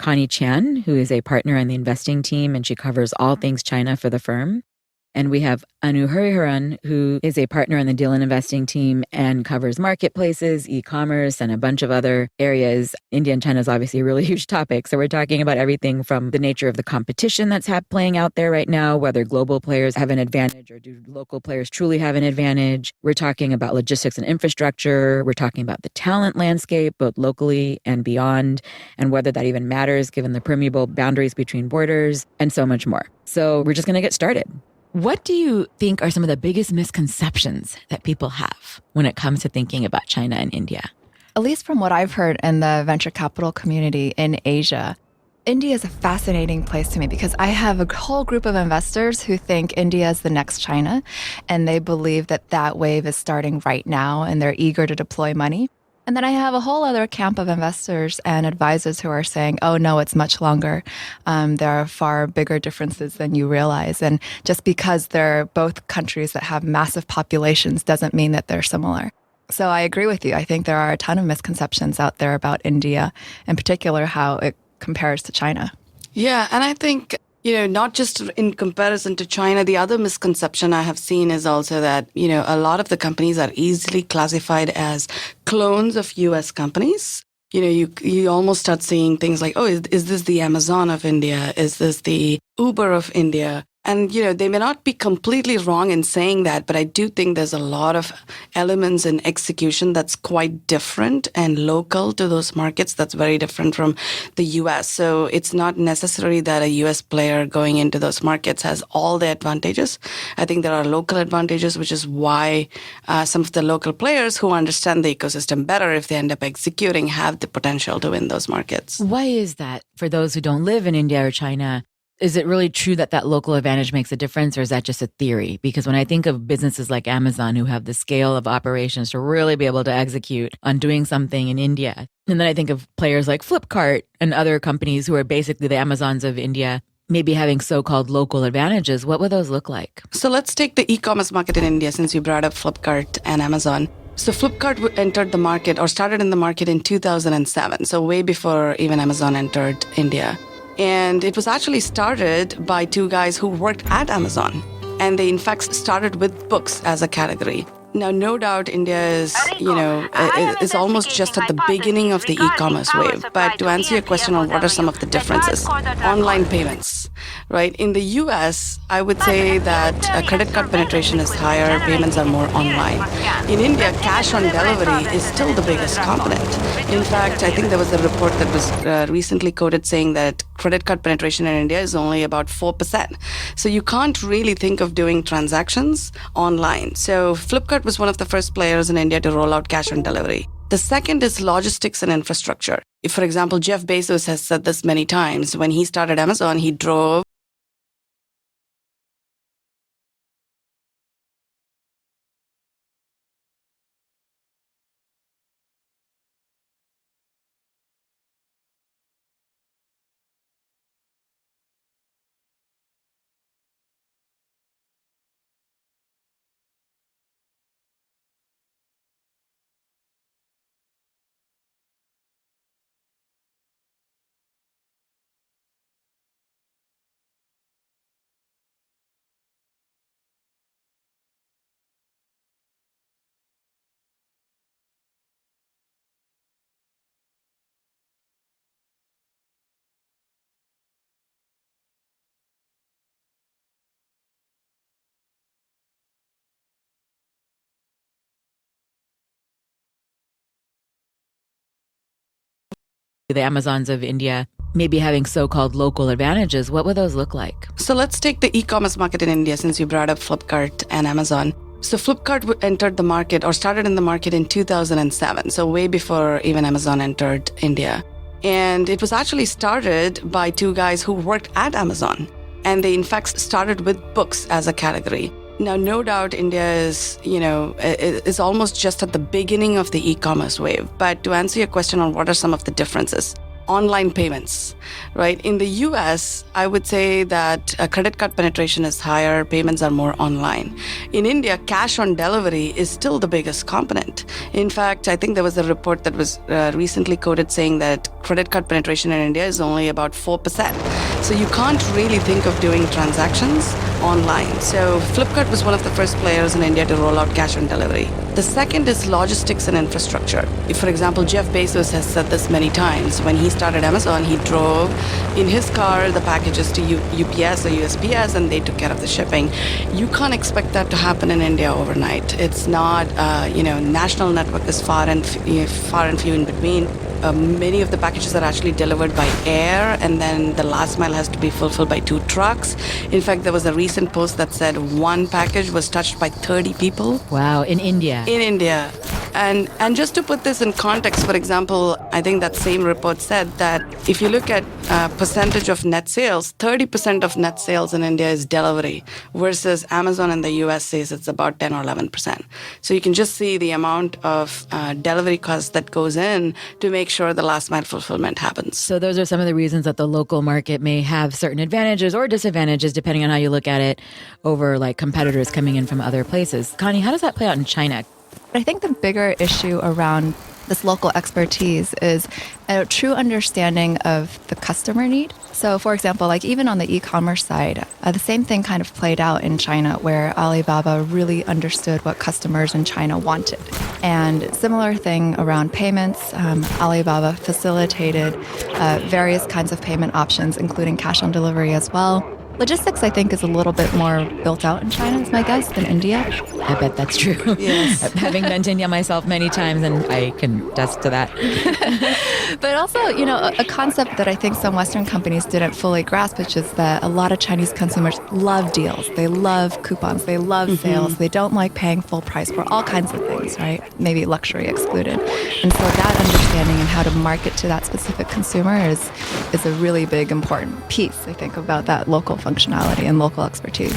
Connie Chan, who is a partner on the investing team, and she covers all things China for the firm. And we have Anu Hariharan, who is a partner on the deal and investing team and covers marketplaces, e-commerce, and a bunch of other areas. India and China is obviously a really huge topic. So we're talking about everything from the nature of the competition that's playing out there right now, whether global players have an advantage or do local players truly have an advantage. We're talking about logistics and infrastructure. We're talking about the talent landscape, both locally and beyond, and whether that even matters given the permeable boundaries between borders, and so much more. So we're just going to get started. What do you think are some of the biggest misconceptions that people have when it comes to thinking about China and India? At least from what I've heard in the venture capital community in Asia, India is a fascinating place to me because I have a whole group of investors who think India is the next China, and they believe that that wave is starting right now, and they're eager to deploy money. And then I have a whole other camp of investors and advisors who are saying, oh, no, it's much longer. There are far bigger differences than you realize. And just because they're both countries that have massive populations doesn't mean that they're similar. So I agree with you. I think there are a ton of misconceptions out there about India, in particular, how it compares to China. Yeah, and I think, not just in comparison to China, the other misconception I have seen is also that, a lot of the companies are easily classified as clones of US companies. You almost start seeing things like, oh, is this the Amazon of India? Is this the Uber of India? And, they may not be completely wrong in saying that, but I do think there's a lot of elements in execution that's quite different and local to those markets that's very different from the US. So it's not necessary that a US player going into those markets has all the advantages. I think there are local advantages, which is why some of the local players who understand the ecosystem better, if they end up executing, have the potential to win those markets. Why is that for those who don't live in India or China? Is it really true that that local advantage makes a difference, or is that just a theory? Because when I think of businesses like Amazon who have the scale of operations to really be able to execute on doing something in India, and then I think of players like Flipkart and other companies who are basically the Amazons of India, maybe having so-called local advantages, what would those look like? So let's take the e-commerce market in India, since you brought up Flipkart and Amazon. So Flipkart entered the market or started in the market in 2007, so way before even Amazon entered India. And it was actually started by two guys who worked at Amazon. And they, in fact, started with books as a category. Now, no doubt India is, is almost just at the beginning of the e-commerce wave. But to answer your question on what are some of the differences, online payments, right? In the US, I would say that credit card penetration is higher, payments are more online. In India, cash on delivery is still the biggest component. In fact, I think there was a report that was recently quoted saying that credit card penetration in India is only about 4%. So you can't really think of doing transactions online. So Flipkart was one of the first players in India to roll out cash on delivery. The second is logistics and infrastructure. If, for example, Jeff Bezos has said this many times, when he started Amazon, he drove the Amazons of India maybe having so-called local advantages, what would those look like? So let's take the e-commerce market in India, since you brought up Flipkart and Amazon. So Flipkart entered the market or started in the market in 2007, so way before even Amazon entered India. And it was actually started by two guys who worked at Amazon. And they, in fact, started with books as a category. Now, no doubt India is, is almost just at the beginning of the e-commerce wave. But to answer your question on what are some of the differences, online payments, right? In the US, I would say that credit card penetration is higher, payments are more online. In India, cash on delivery is still the biggest component. In fact, I think there was a report that was recently quoted saying that credit card penetration in India is only about 4%. So you can't really think of doing transactions online. So Flipkart was one of the first players in India to roll out cash on delivery. The second is logistics and infrastructure. If, for example, Jeff Bezos has said this many times, when he started Amazon, he drove in his car the packages to UPS or USPS, and they took care of the shipping. You can't expect that to happen in India overnight. It's not, national network is far and few in between. Many of the packages are actually delivered by air, and then the last mile has to be fulfilled by 2 trucks. In fact, there was a recent post that said one package was touched by 30 people. Wow, in India. In India. And just to put this in context, for example, I think that same report said that if you look at percentage of net sales, 30% of net sales in India is delivery, versus Amazon in the US says it's about 10 or 11%. So you can just see the amount of delivery costs that goes in to make sure the last mile fulfillment happens. So those are some of the reasons that the local market may have certain advantages or disadvantages, depending on how you look at it, over like competitors coming in from other places. Connie, how does that play out in China? I think the bigger issue around this local expertise is a true understanding of the customer need. So, for example, like even on the e-commerce side, the same thing kind of played out in China, where Alibaba really understood what customers in China wanted. And similar thing around payments, Alibaba facilitated various kinds of payment options, including cash on delivery as well. Logistics, I think, is a little bit more built out in China, is my guess, than India. I bet that's true. Yes. Having been to India myself many times, and I can attest to that. But also, a concept that I think some Western companies didn't fully grasp, which is that a lot of Chinese consumers love deals. They love coupons. They love sales. They don't like paying full price for all kinds of things, right? Maybe luxury excluded. And so that understanding and how to market to that specific consumer is a really big, important piece, I think, about that local functionality and local expertise.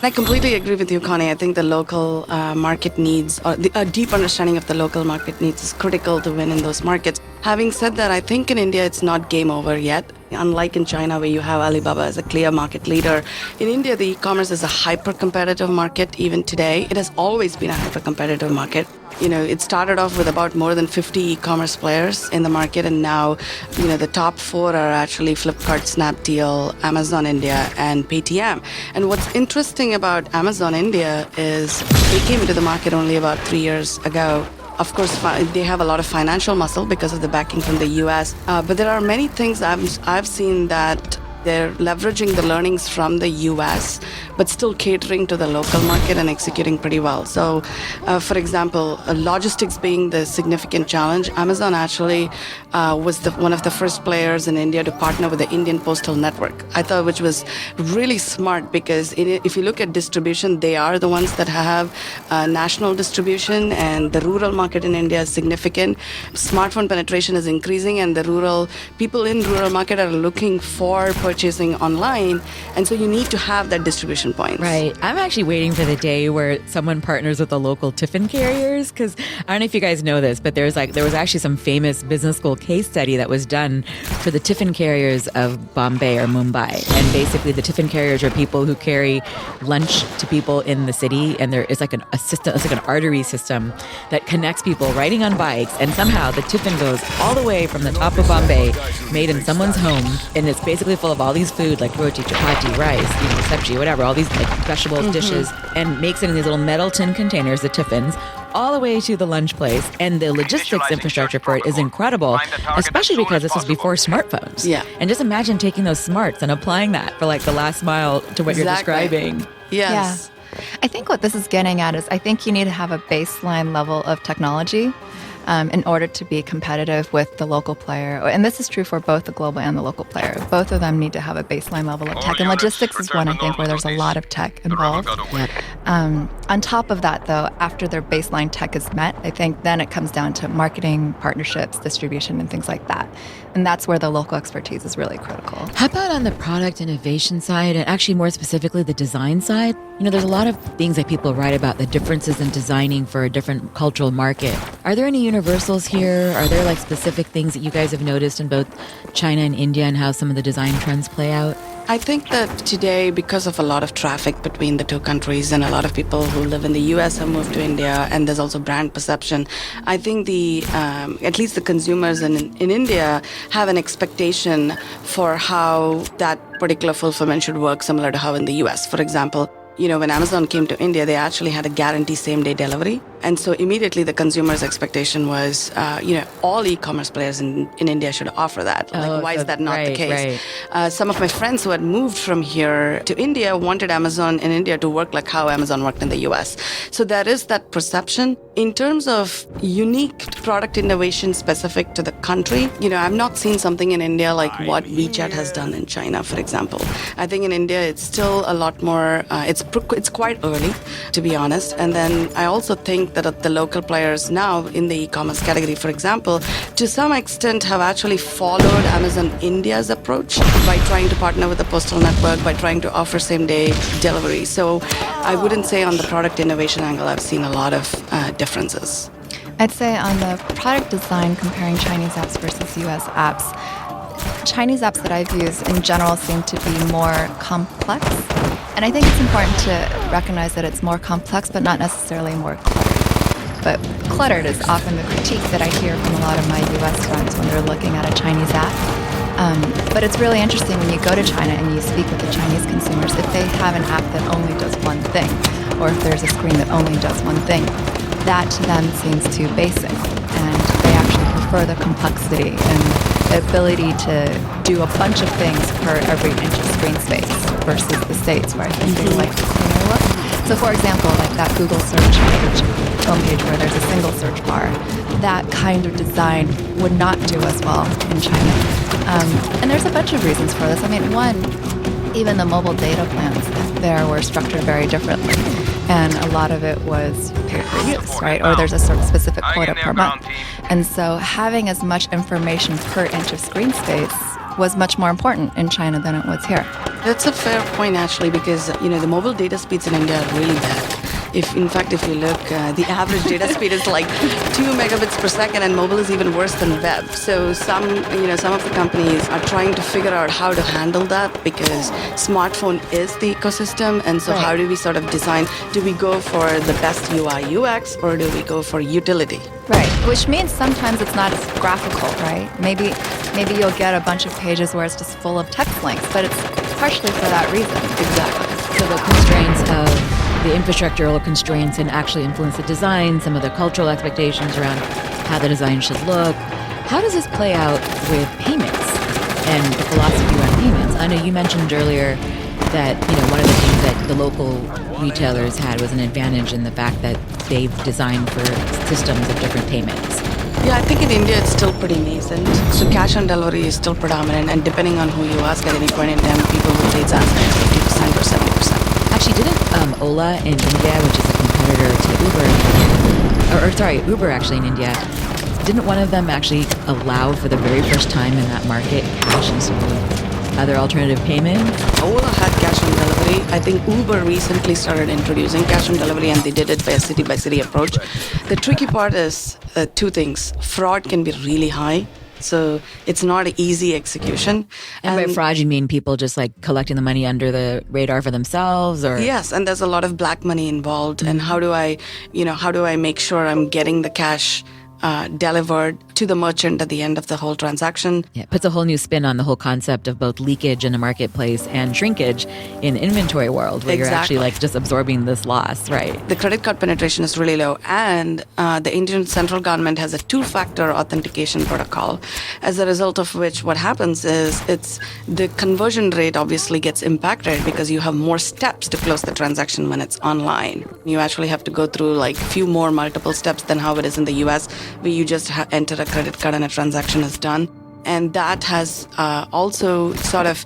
I completely agree with you, Connie. I think the local market needs, or a deep understanding of the local market needs is critical to win in those markets. Having said that, I think in India it's not game over yet. Unlike in China, where you have Alibaba as a clear market leader, in India, the e-commerce is a hyper-competitive market even today. It has always been a hyper-competitive market. It started off with about more than 50 e-commerce players in the market, and now, the top 4 are actually Flipkart, Snapdeal, Amazon India, and Paytm. And what's interesting about Amazon India is they came into the market only about 3 years ago. Of course, they have a lot of financial muscle because of the backing from the US. But there are many things I've seen that they're leveraging the learnings from the US, but still catering to the local market and executing pretty well. So, for example, logistics being the significant challenge, Amazon actually was one of the first players in India to partner with the Indian Postal Network. I thought which was really smart, because if you look at distribution, they are the ones that have national distribution, and the rural market in India is significant. Smartphone penetration is increasing, and the people in rural market are looking for purchasing online, and so you need to have that distribution point. Right. I'm actually waiting for the day where someone partners with the local tiffin carriers, because I don't know if you guys know this, but there was actually some famous business school case study that was done for the tiffin carriers of Bombay or Mumbai. And basically the tiffin carriers are people who carry lunch to people in the city, and there is like a system, it's like an artery system that connects people riding on bikes, and somehow the tiffin goes all the way from the top of Bombay, made in someone's home, and it's basically full of all these food like roti, chapati, rice, sabji, whatever, all these like vegetables, dishes, and makes it in these little metal tin containers, the tiffins, all the way to the lunch place. And the logistics infrastructure for it is incredible, especially because this was before smartphones. Yeah. And just imagine taking those smarts and applying that for like the last mile to what you're describing. Yes. Yeah. I think what this is getting at is I think you need to have a baseline level of technology in order to be competitive with the local player. And this is true for both the global and the local player. Both of them need to have a baseline level of tech. And logistics is one, I think, where there's a lot of tech involved. On top of that, though, after their baseline tech is met, I think then it comes down to marketing, partnerships, distribution, and things like that. And that's where the local expertise is really critical. How about on the product innovation side, and actually more specifically the design side? There's a lot of things that people write about, the differences in designing for a different cultural market. Are there any universals here? Are there like specific things that you guys have noticed in both China and India and how some of the design trends play out? I think that today, because of a lot of traffic between the two countries and a lot of people who live in the US have moved to India, and there's also brand perception, I think at least the consumers in India have an expectation for how that particular fulfillment should work, similar to how in the US. For example, when Amazon came to India, they actually had a guarantee same-day delivery. And so immediately the consumer's expectation was, all e-commerce players in India should offer that. Why is that not the case? Right. Some of my friends who had moved from here to India wanted Amazon in India to work like how Amazon worked in the US. So there is that perception. In terms of unique product innovation specific to the country, I've not seen something in India like what WeChat has done in China, for example. I think in India, it's still a lot more, it's quite early, to be honest. And then I also think that the local players now in the e-commerce category, for example, to some extent have actually followed Amazon India's approach by trying to partner with the postal network, by trying to offer same-day delivery. So I wouldn't say on the product innovation angle, I've seen a lot of differences. I'd say on the product design, comparing Chinese apps versus US apps, Chinese apps that I've used in general seem to be more complex. And I think it's important to recognize that it's more complex, but not necessarily more cluttered. But cluttered is often the critique that I hear from a lot of my US friends when they're looking at a Chinese app. But it's really interesting when you go to China and you speak with the Chinese consumers, if they have an app that only does one thing, or if there's a screen that only does one thing, that to them seems too basic. And they actually prefer the complexity and the ability to do a bunch of things per every inch of screen space versus the States, where I think they like the cleaner look. So for example, like that Google search homepage where there's a single search bar, that kind of design would not do as well in China. And there's a bunch of reasons for this. I mean, one, even the mobile data plans there were structured very differently. And a lot of it was pay-per-use, right? Or there's a sort of specific quota per month. And so having as much information per inch of screen space was much more important in China than it was here. That's a fair point, actually, because, the mobile data speeds in India are really bad. If you look, the average data speed is like 2 megabits per second, and mobile is even worse than web. So some of the companies are trying to figure out how to handle that, because smartphone is the ecosystem. And so how do we sort of design? Do we go for the best UI UX, or do we go for utility? Right, which means sometimes it's not as graphical, right? Maybe you'll get a bunch of pages where it's just full of text links, but it's partially for that reason. Exactly. So the constraints of the infrastructural constraints and actually influence the design, some of the cultural expectations around how the design should look. How does this play out with payments and the philosophy around payments? I know you mentioned earlier that one of the things that the local retailers had was an advantage in the fact that they've designed for systems of different payments. Yeah, I think in India it's still pretty nascent. So cash on delivery is still predominant, and depending on who you ask at any point in time, people will say it's as high as 50% or 70%. Actually, didn't Ola in India, which is a competitor to Uber, Uber actually in India, didn't one of them actually allow for the very first time in that market cash instead of other alternative payments? Ola had cash on delivery. I think Uber recently started introducing cash on delivery, and they did it by a city-by-city approach. The tricky part is two things. Fraud can be really high. So it's not an easy execution. And by fraud, you mean people just like collecting the money under the radar for themselves, or? Yes, and there's a lot of black money involved. Mm-hmm. And how do I make sure I'm getting the cash delivered to the merchant at the end of the whole transaction? Yeah, it puts a whole new spin on the whole concept of both leakage in a marketplace and shrinkage in the inventory world, where you're actually like just absorbing this loss, right? The credit card penetration is really low, and the Indian central government has a two-factor authentication protocol, as a result of which what happens is the conversion rate obviously gets impacted because you have more steps to close the transaction when it's online. You actually have to go through like few more multiple steps than how it is in the US, where you just enter a credit card and a transaction is done. And that has also sort of,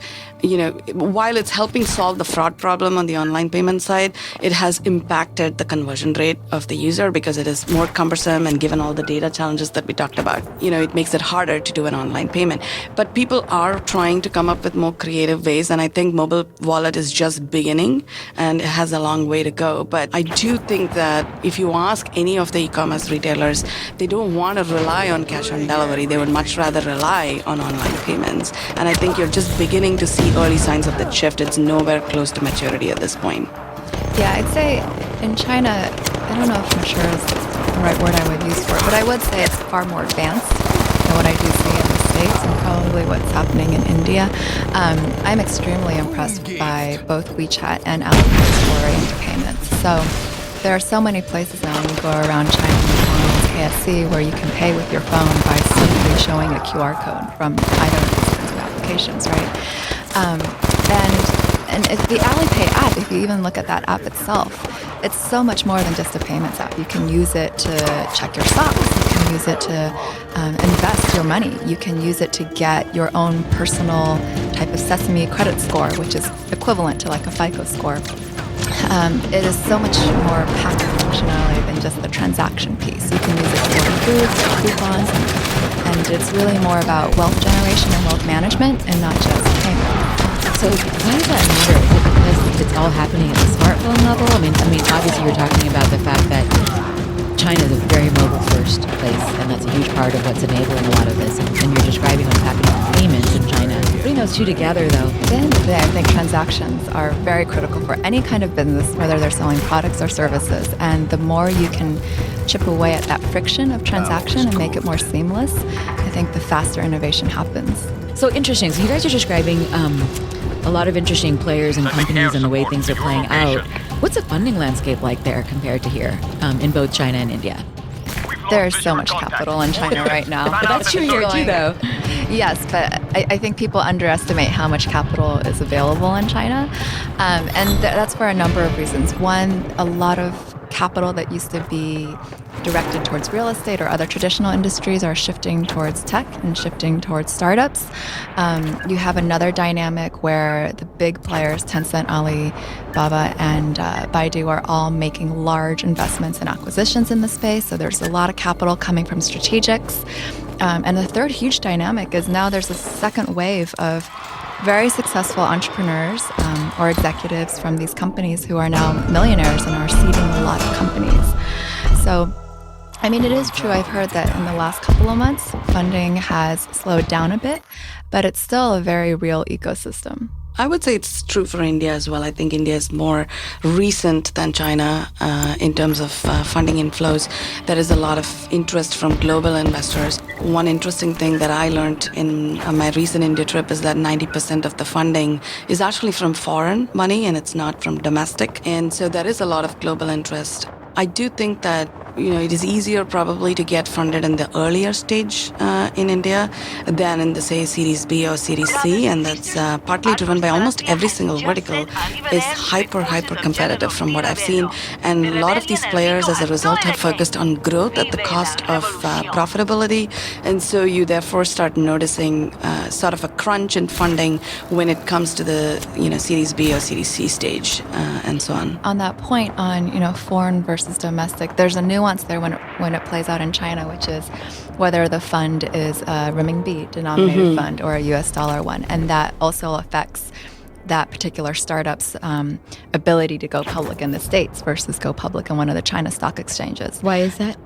while it's helping solve the fraud problem on the online payment side, it has impacted the conversion rate of the user because it is more cumbersome, and given all the data challenges that we talked about, it makes it harder to do an online payment. But people are trying to come up with more creative ways, and I think mobile wallet is just beginning and it has a long way to go. But I do think that if you ask any of the e-commerce retailers, they don't want to rely on cash on delivery. They would much rather rely on online payments. And I think you're just beginning to see early signs of that shift. It's nowhere close to maturity at this point. Yeah, I'd say in China, I don't know if mature is the right word I would use for it, but I would say it's far more advanced than what I do see in the States and probably what's happening in India. I'm extremely impressed by both WeChat and Alipay's foray into payments. So there are so many places now when you go around China, McDonald's, KFC, where you can pay with your phone by simply showing a QR code from either of these kinds of applications, right? And if the Alipay app, if you even look at that app itself, it's so much more than just a payments app. You can use it to check your stocks. You can use it to invest your money. You can use it to get your own personal type of Sesame credit score, which is equivalent to like a FICO score. It is so much more packed functionality than just the transaction piece. You can use it to order foods, coupons, and it's really more about wealth generation and wealth management and not just payment. So why does that matter? Is it because it's all happening at the smartphone level? I mean, obviously you're talking about the fact that China is a very mobile-first place, and that's a huge part of what's enabling a lot of this. And you're describing what's happening with payments in China. Putting those two together, though. At the end of the day, I think transactions are very critical for any kind of business, whether they're selling products or services. And the more you can chip away at that friction of transaction and make it more seamless, I think the faster innovation happens. So interesting. So you guys are describing a lot of interesting players and companies and the way things are playing out. What's the funding landscape like there compared to here in both China and India? There's so much capital in China right now. But that's true here too, though. Yes, but I think people underestimate how much capital is available in China. And that's for a number of reasons. One, a lot of capital that used to be directed towards real estate or other traditional industries are shifting towards tech and shifting towards startups. You have another dynamic where the big players, Tencent, Alibaba, and Baidu, are all making large investments and acquisitions in the space. So there's a lot of capital coming from strategics. And the third huge dynamic is now there's a second wave of very successful entrepreneurs or executives from these companies who are now millionaires and are seeding a lot of companies. So, I mean, it is true. I've heard that in the last couple of months, funding has slowed down a bit, but it's still a very real ecosystem. I would say it's true for India as well. I think India is more recent than China in terms of funding inflows. There is a lot of interest from global investors. One interesting thing that I learned in my recent India trip is that 90% of the funding is actually from foreign money and it's not from domestic. And so there is a lot of global interest. I do think that it is easier probably to get funded in the earlier stage in India than in the, say, Series B or Series C. And that's partly driven by almost every single vertical is hyper competitive from what I've seen. And a lot of these players, as a result, have focused on growth at the cost of profitability. And so you therefore start noticing sort of a crunch in funding when it comes to the, Series B or Series C stage and so on. On that point on, foreign versus domestic, there's a nuance there when it plays out in China, which is whether the fund is a renminbi denominated fund or a US dollar one. And that also affects that particular startup's ability to go public in the States versus go public in one of the China stock exchanges. Why is that?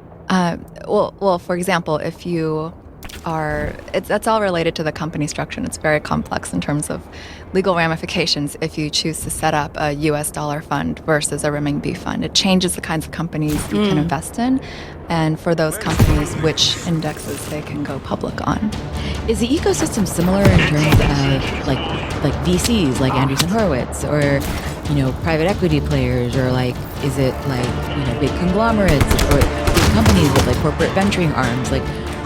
Well, for example, if you that's all related to the company structure, and it's very complex in terms of legal ramifications if you choose to set up a US dollar fund versus a renminbi fund. It changes the kinds of companies you can invest in, and for those companies, which indexes they can go public on. Is the ecosystem similar in terms of like VCs, like Andreessen Horowitz, or private equity players, or is it big conglomerates or big companies with corporate venturing arms?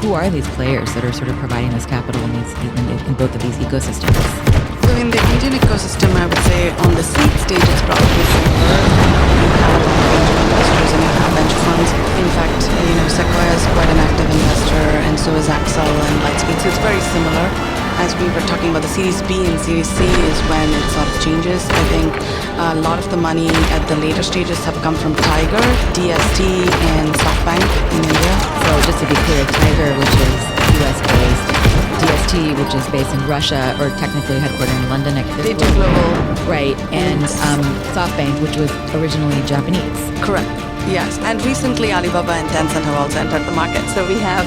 Who are these players that are sort of providing this capital in both of these ecosystems? So in the Indian ecosystem, I would say on the seed stage, it's probably similar. investors and you have venture funds. In fact, Sequoia is quite an active investor, and so is Axel and Lightspeed. So it's very similar. As we were talking about, the Series B and Series C is when it sort of changes. I think a lot of the money at the later stages have come from Tiger, DST, and SoftBank in India. So just to be clear, Tiger, which is US based, DST, which is based in Russia, or technically headquartered in London. They do global. Right, and SoftBank, which was originally Japanese. Correct. Yes, and recently Alibaba and Tencent have also entered the market. So we have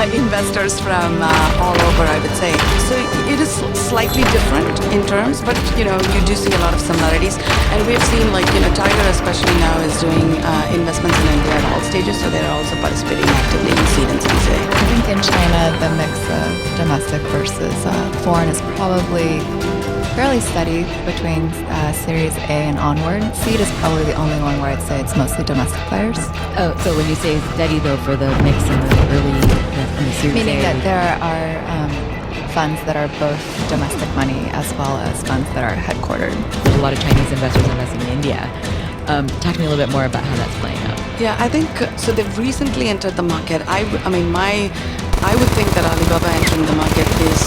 investors from all over, I would say. So it is slightly different in terms, but you do see a lot of similarities. And we've seen Tiger especially now is doing investments in India at all stages, so they're also participating actively in seed and Series A. I think in China, the mix of domestic versus foreign is probably fairly steady between Series A and onward. Seed is probably the only one where I'd say it's mostly domestic players. Oh, so when you say steady though for the mix in the early in the Series Meaning A, that there are funds that are both domestic money as well as funds that are headquartered. there's a lot of Chinese investors investing in India. Talk to me a little bit more about how that's playing out. Yeah, I think so. They've recently entered the market. I would think that Alibaba entering the market is,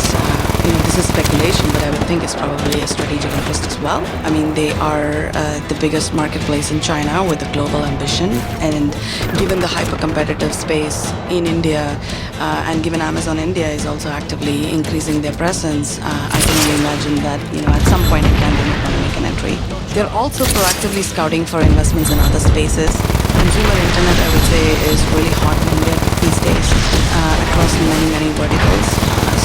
this is speculation, but I would think it's probably a strategic interest as well. I mean, they are the biggest marketplace in China with a global ambition, and given the hyper-competitive space in India, and given Amazon India is also actively increasing their presence, I can only imagine that at some point in time they might want to make an entry. They're also proactively scouting for investments in other spaces. Consumer internet, I would say, is really hot in India these days across many verticals.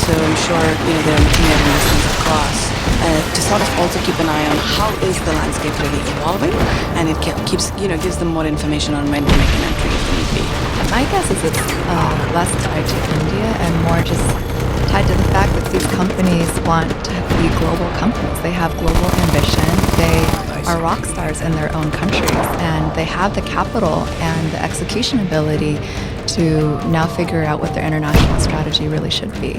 So I'm sure they're looking at investments across to sort of also keep an eye on how is the landscape really evolving, and it keeps gives them more information on when to make an entry if need be. My guess is it's less tied to India and more just tied to the fact that these companies want to be global companies. They have global ambition. They are rock stars in their own countries, and they have the capital and the execution ability to now figure out what their international strategy really should be.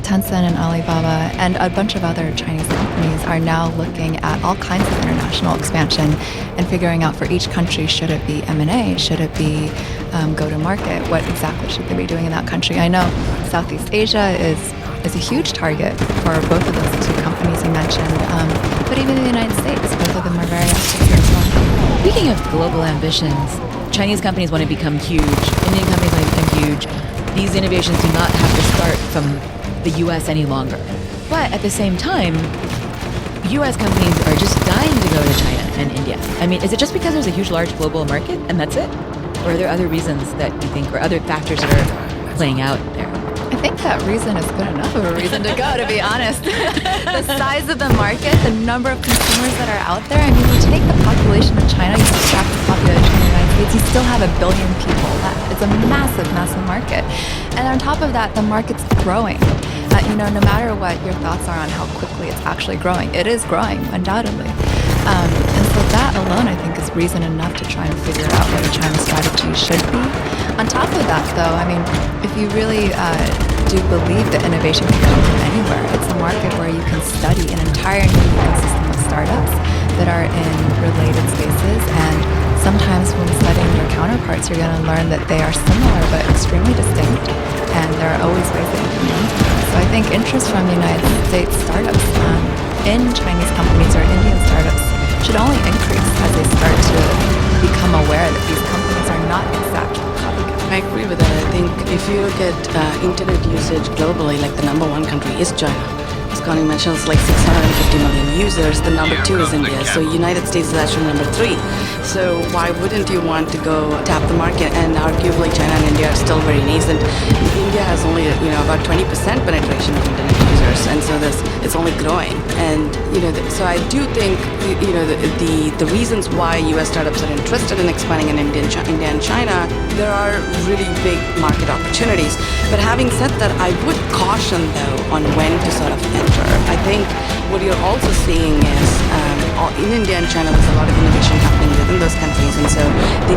Tencent and Alibaba and a bunch of other Chinese companies are now looking at all kinds of international expansion and figuring out for each country, should it be M&A, should it be go-to-market, what exactly should they be doing in that country. I know Southeast Asia is a huge target for both of those two companies you mentioned, but even in the United States, both of them are very active here as well. Speaking of global ambitions, Chinese companies want to become huge. Indian companies want to become huge. These innovations do not have to start from the U.S. any longer. But at the same time, U.S. companies are just dying to go to China and India. I mean, is it just because there's a huge, large global market and that's it? Or are there other reasons that you think, or other factors that are playing out there? I think that reason is good enough of a reason to go, to be honest. The size of the market, the number of consumers that are out there. I mean, you take the population of China, you subtract the population of the United States, you still have 1 billion people. It's a massive, massive market. And on top of that, the market's growing. No matter what your thoughts are on how quickly it's actually growing, it is growing, undoubtedly. And so that alone, I think, is reason enough to try and figure out what a China strategy should be. On top of that, though, I mean, if you really do believe that innovation can come from anywhere, it's a market where you can study an entire new ecosystem of startups that are in related spaces. And sometimes when studying your counterparts, you're going to learn that they are similar but extremely distinct. And there are always ways that you can learn from them. So I think interest from United States startups in Chinese companies or Indian startups should only increase as they start to become aware that these companies are not exactly copycats. I agree with that. I think if you look at internet usage globally, like the number 1 country is China. As Connie mentioned, it's like 650 million users. The number 2 is India. So United States is actually number 3. So why wouldn't you want to go tap the market? And arguably China and India are still very nascent. India has only about 20% penetration of internet users, and so it's only growing. And so I do think the reasons why U.S. startups are interested in expanding in India and China, there are really big market opportunities. But having said that, I would caution though on when to sort of enter. I think what you're also seeing is in India and China, there's a lot of innovation happening within those countries. And so they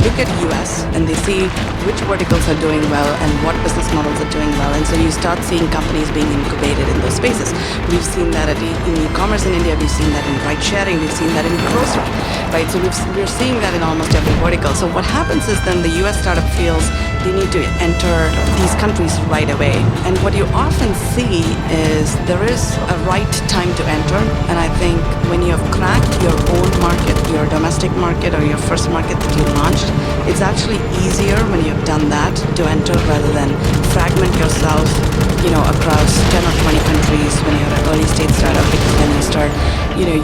look at US and they see which verticals are doing well and what business models are doing well. And so you start seeing companies being incubated in those spaces. We've seen that in e-commerce in India, we've seen that in ride sharing, we've seen that in grocery, right? So we're seeing that in almost every vertical. So what happens is then the US startup feels they need to enter these countries right away. And what you often see is there is a right time to enter. And I think when you have cracked your own market, your domestic market or your first market that you launched, it's actually easier when you've done that to enter rather than fragment yourself, across 10 or 20 countries when you're an early stage startup, because then you start,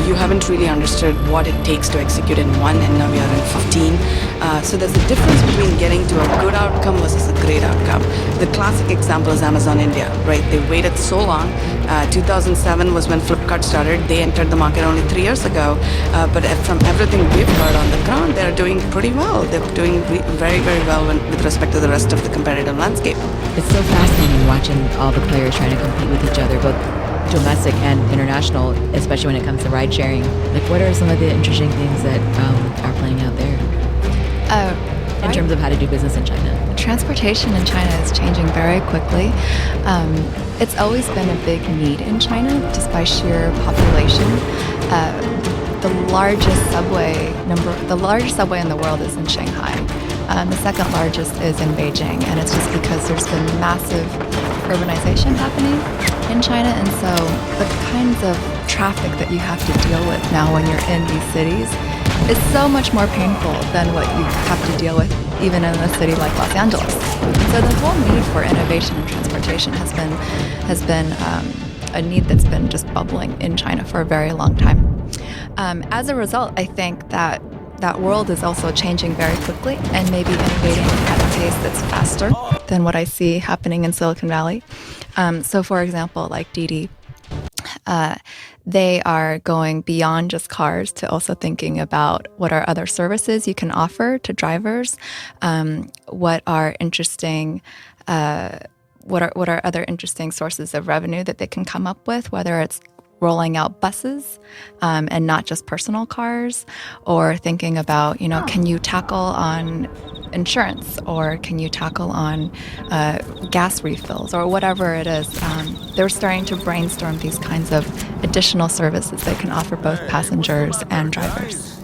you haven't really understood what it takes to execute in one, and now you're in 15. So there's a difference between getting to a good outcome versus a great outcome. The classic example is Amazon India, right? They waited so long. 2007 was when Flipkart started. They entered the market only 3 years ago. But from everything we've heard on the ground, they're doing pretty well. They're doing very, very well with respect to the rest of the competitive landscape. It's so fascinating watching all the players trying to compete with each other, both domestic and international, especially when it comes to ride sharing. Like, what are some of the interesting things that are playing out there in terms of how to do business in China? Transportation in China is changing very quickly. It's always been a big need in China, just by sheer population. The largest subway in the world is in Shanghai. The second largest is in Beijing, and it's just because there's been massive urbanization happening in China, and so the kinds of traffic that you have to deal with now when you're in these cities is so much more painful than what you have to deal with even in a city like Los Angeles. So the whole need for innovation in transportation has been a need that's been just bubbling in China for a very long time. As a result, I think that world is also changing very quickly and maybe innovating at a pace that's faster than what I see happening in Silicon Valley. So for example, like Didi, they are going beyond just cars to also thinking about what are other services you can offer to drivers, what are other interesting sources of revenue that they can come up with, whether it's rolling out buses and not just personal cars, or thinking about, can you tackle on insurance, or can you tackle on gas refills, or whatever it is. They're starting to brainstorm these kinds of additional services that can offer both passengers and drivers.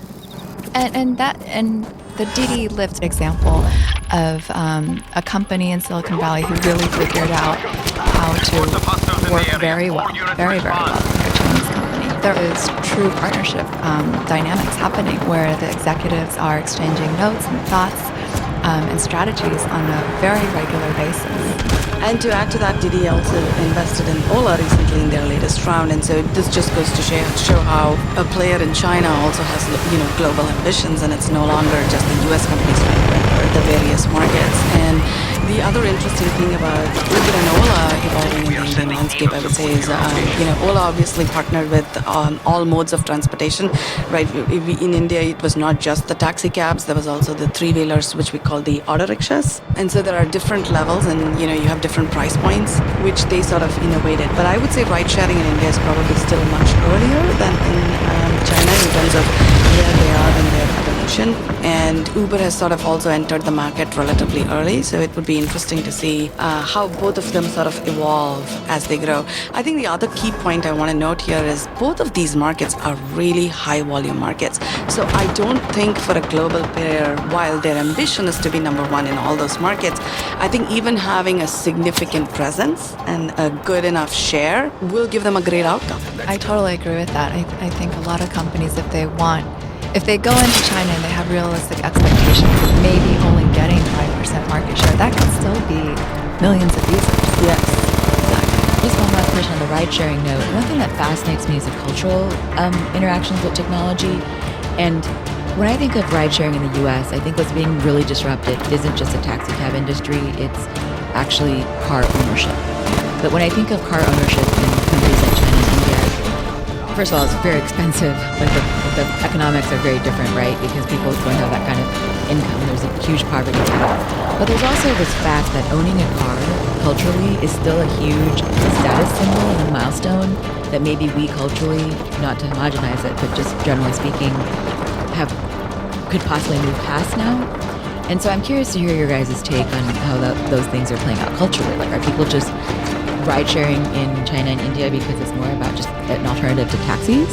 And the Didi Lyft example of a company in Silicon Valley who really figured out how to work very well with their Chinese company. There is true partnership dynamics happening where the executives are exchanging notes and thoughts and strategies on a very regular basis. And to add to that, Didi also invested in Ola recently in their latest round, and so this just goes to show how a player in China also has global ambitions, and it's no longer just the U.S. companies trying to enter the various markets. And the other interesting thing about Uber and Ola evolving in the Indian landscape, I would say, is Ola obviously partnered with all modes of transportation, right? In India, it was not just the taxi cabs; there was also the three-wheelers, which we call the auto rickshaws. And so there are different levels, and you have different price points, which they sort of innovated. But I would say ride sharing in India is probably still much earlier than in China in terms of where they are in their evolution. And Uber has sort of also entered the market relatively early, so it would be interesting to see how both of them sort of evolve as they grow. I think the other key point I want to note here is both of these markets are really high volume markets. So I don't think for a global player, while their ambition is to be number one in all those markets, I think even having a significant presence and a good enough share will give them a great outcome. I totally agree with that. I think a lot of companies, if they go into China and they have realistic expectations of maybe only getting 5% market share, that can still be millions of users. Yes. Just one last question on the ride-sharing note. One thing that fascinates me is the cultural interactions with technology. And when I think of ride-sharing in the U.S., I think what's being really disrupted isn't just the taxi cab industry, it's actually car ownership. But when I think of car ownership in countries like China and India, first of all, it's very expensive. Like the economics are very different, right? Because people don't have that kind of income. There's a huge poverty gap. But there's also this fact that owning a car culturally is still a huge status symbol and a milestone that maybe we culturally, not to homogenize it, but just generally speaking, could possibly move past now. And so I'm curious to hear your guys' take on how those things are playing out culturally. Like, are people just ride sharing in China and India because it's more about just an alternative to taxis?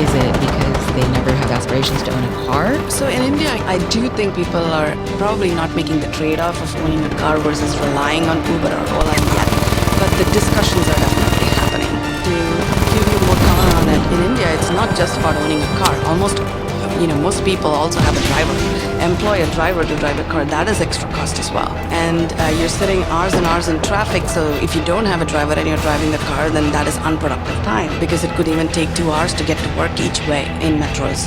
Is it because they never have aspirations to own a car? So in India, I do think people are probably not making the trade-off of owning a car versus relying on Uber or Ola yet. But the discussions are definitely happening. To give you more color on it, in India, it's not just about owning a car. Most people also have a driver. Employ a driver to drive a car, that is extra cost as well. And you're sitting hours and hours in traffic, so if you don't have a driver and you're driving the car, then that is unproductive time because it could even take 2 hours to get to work each way in metros,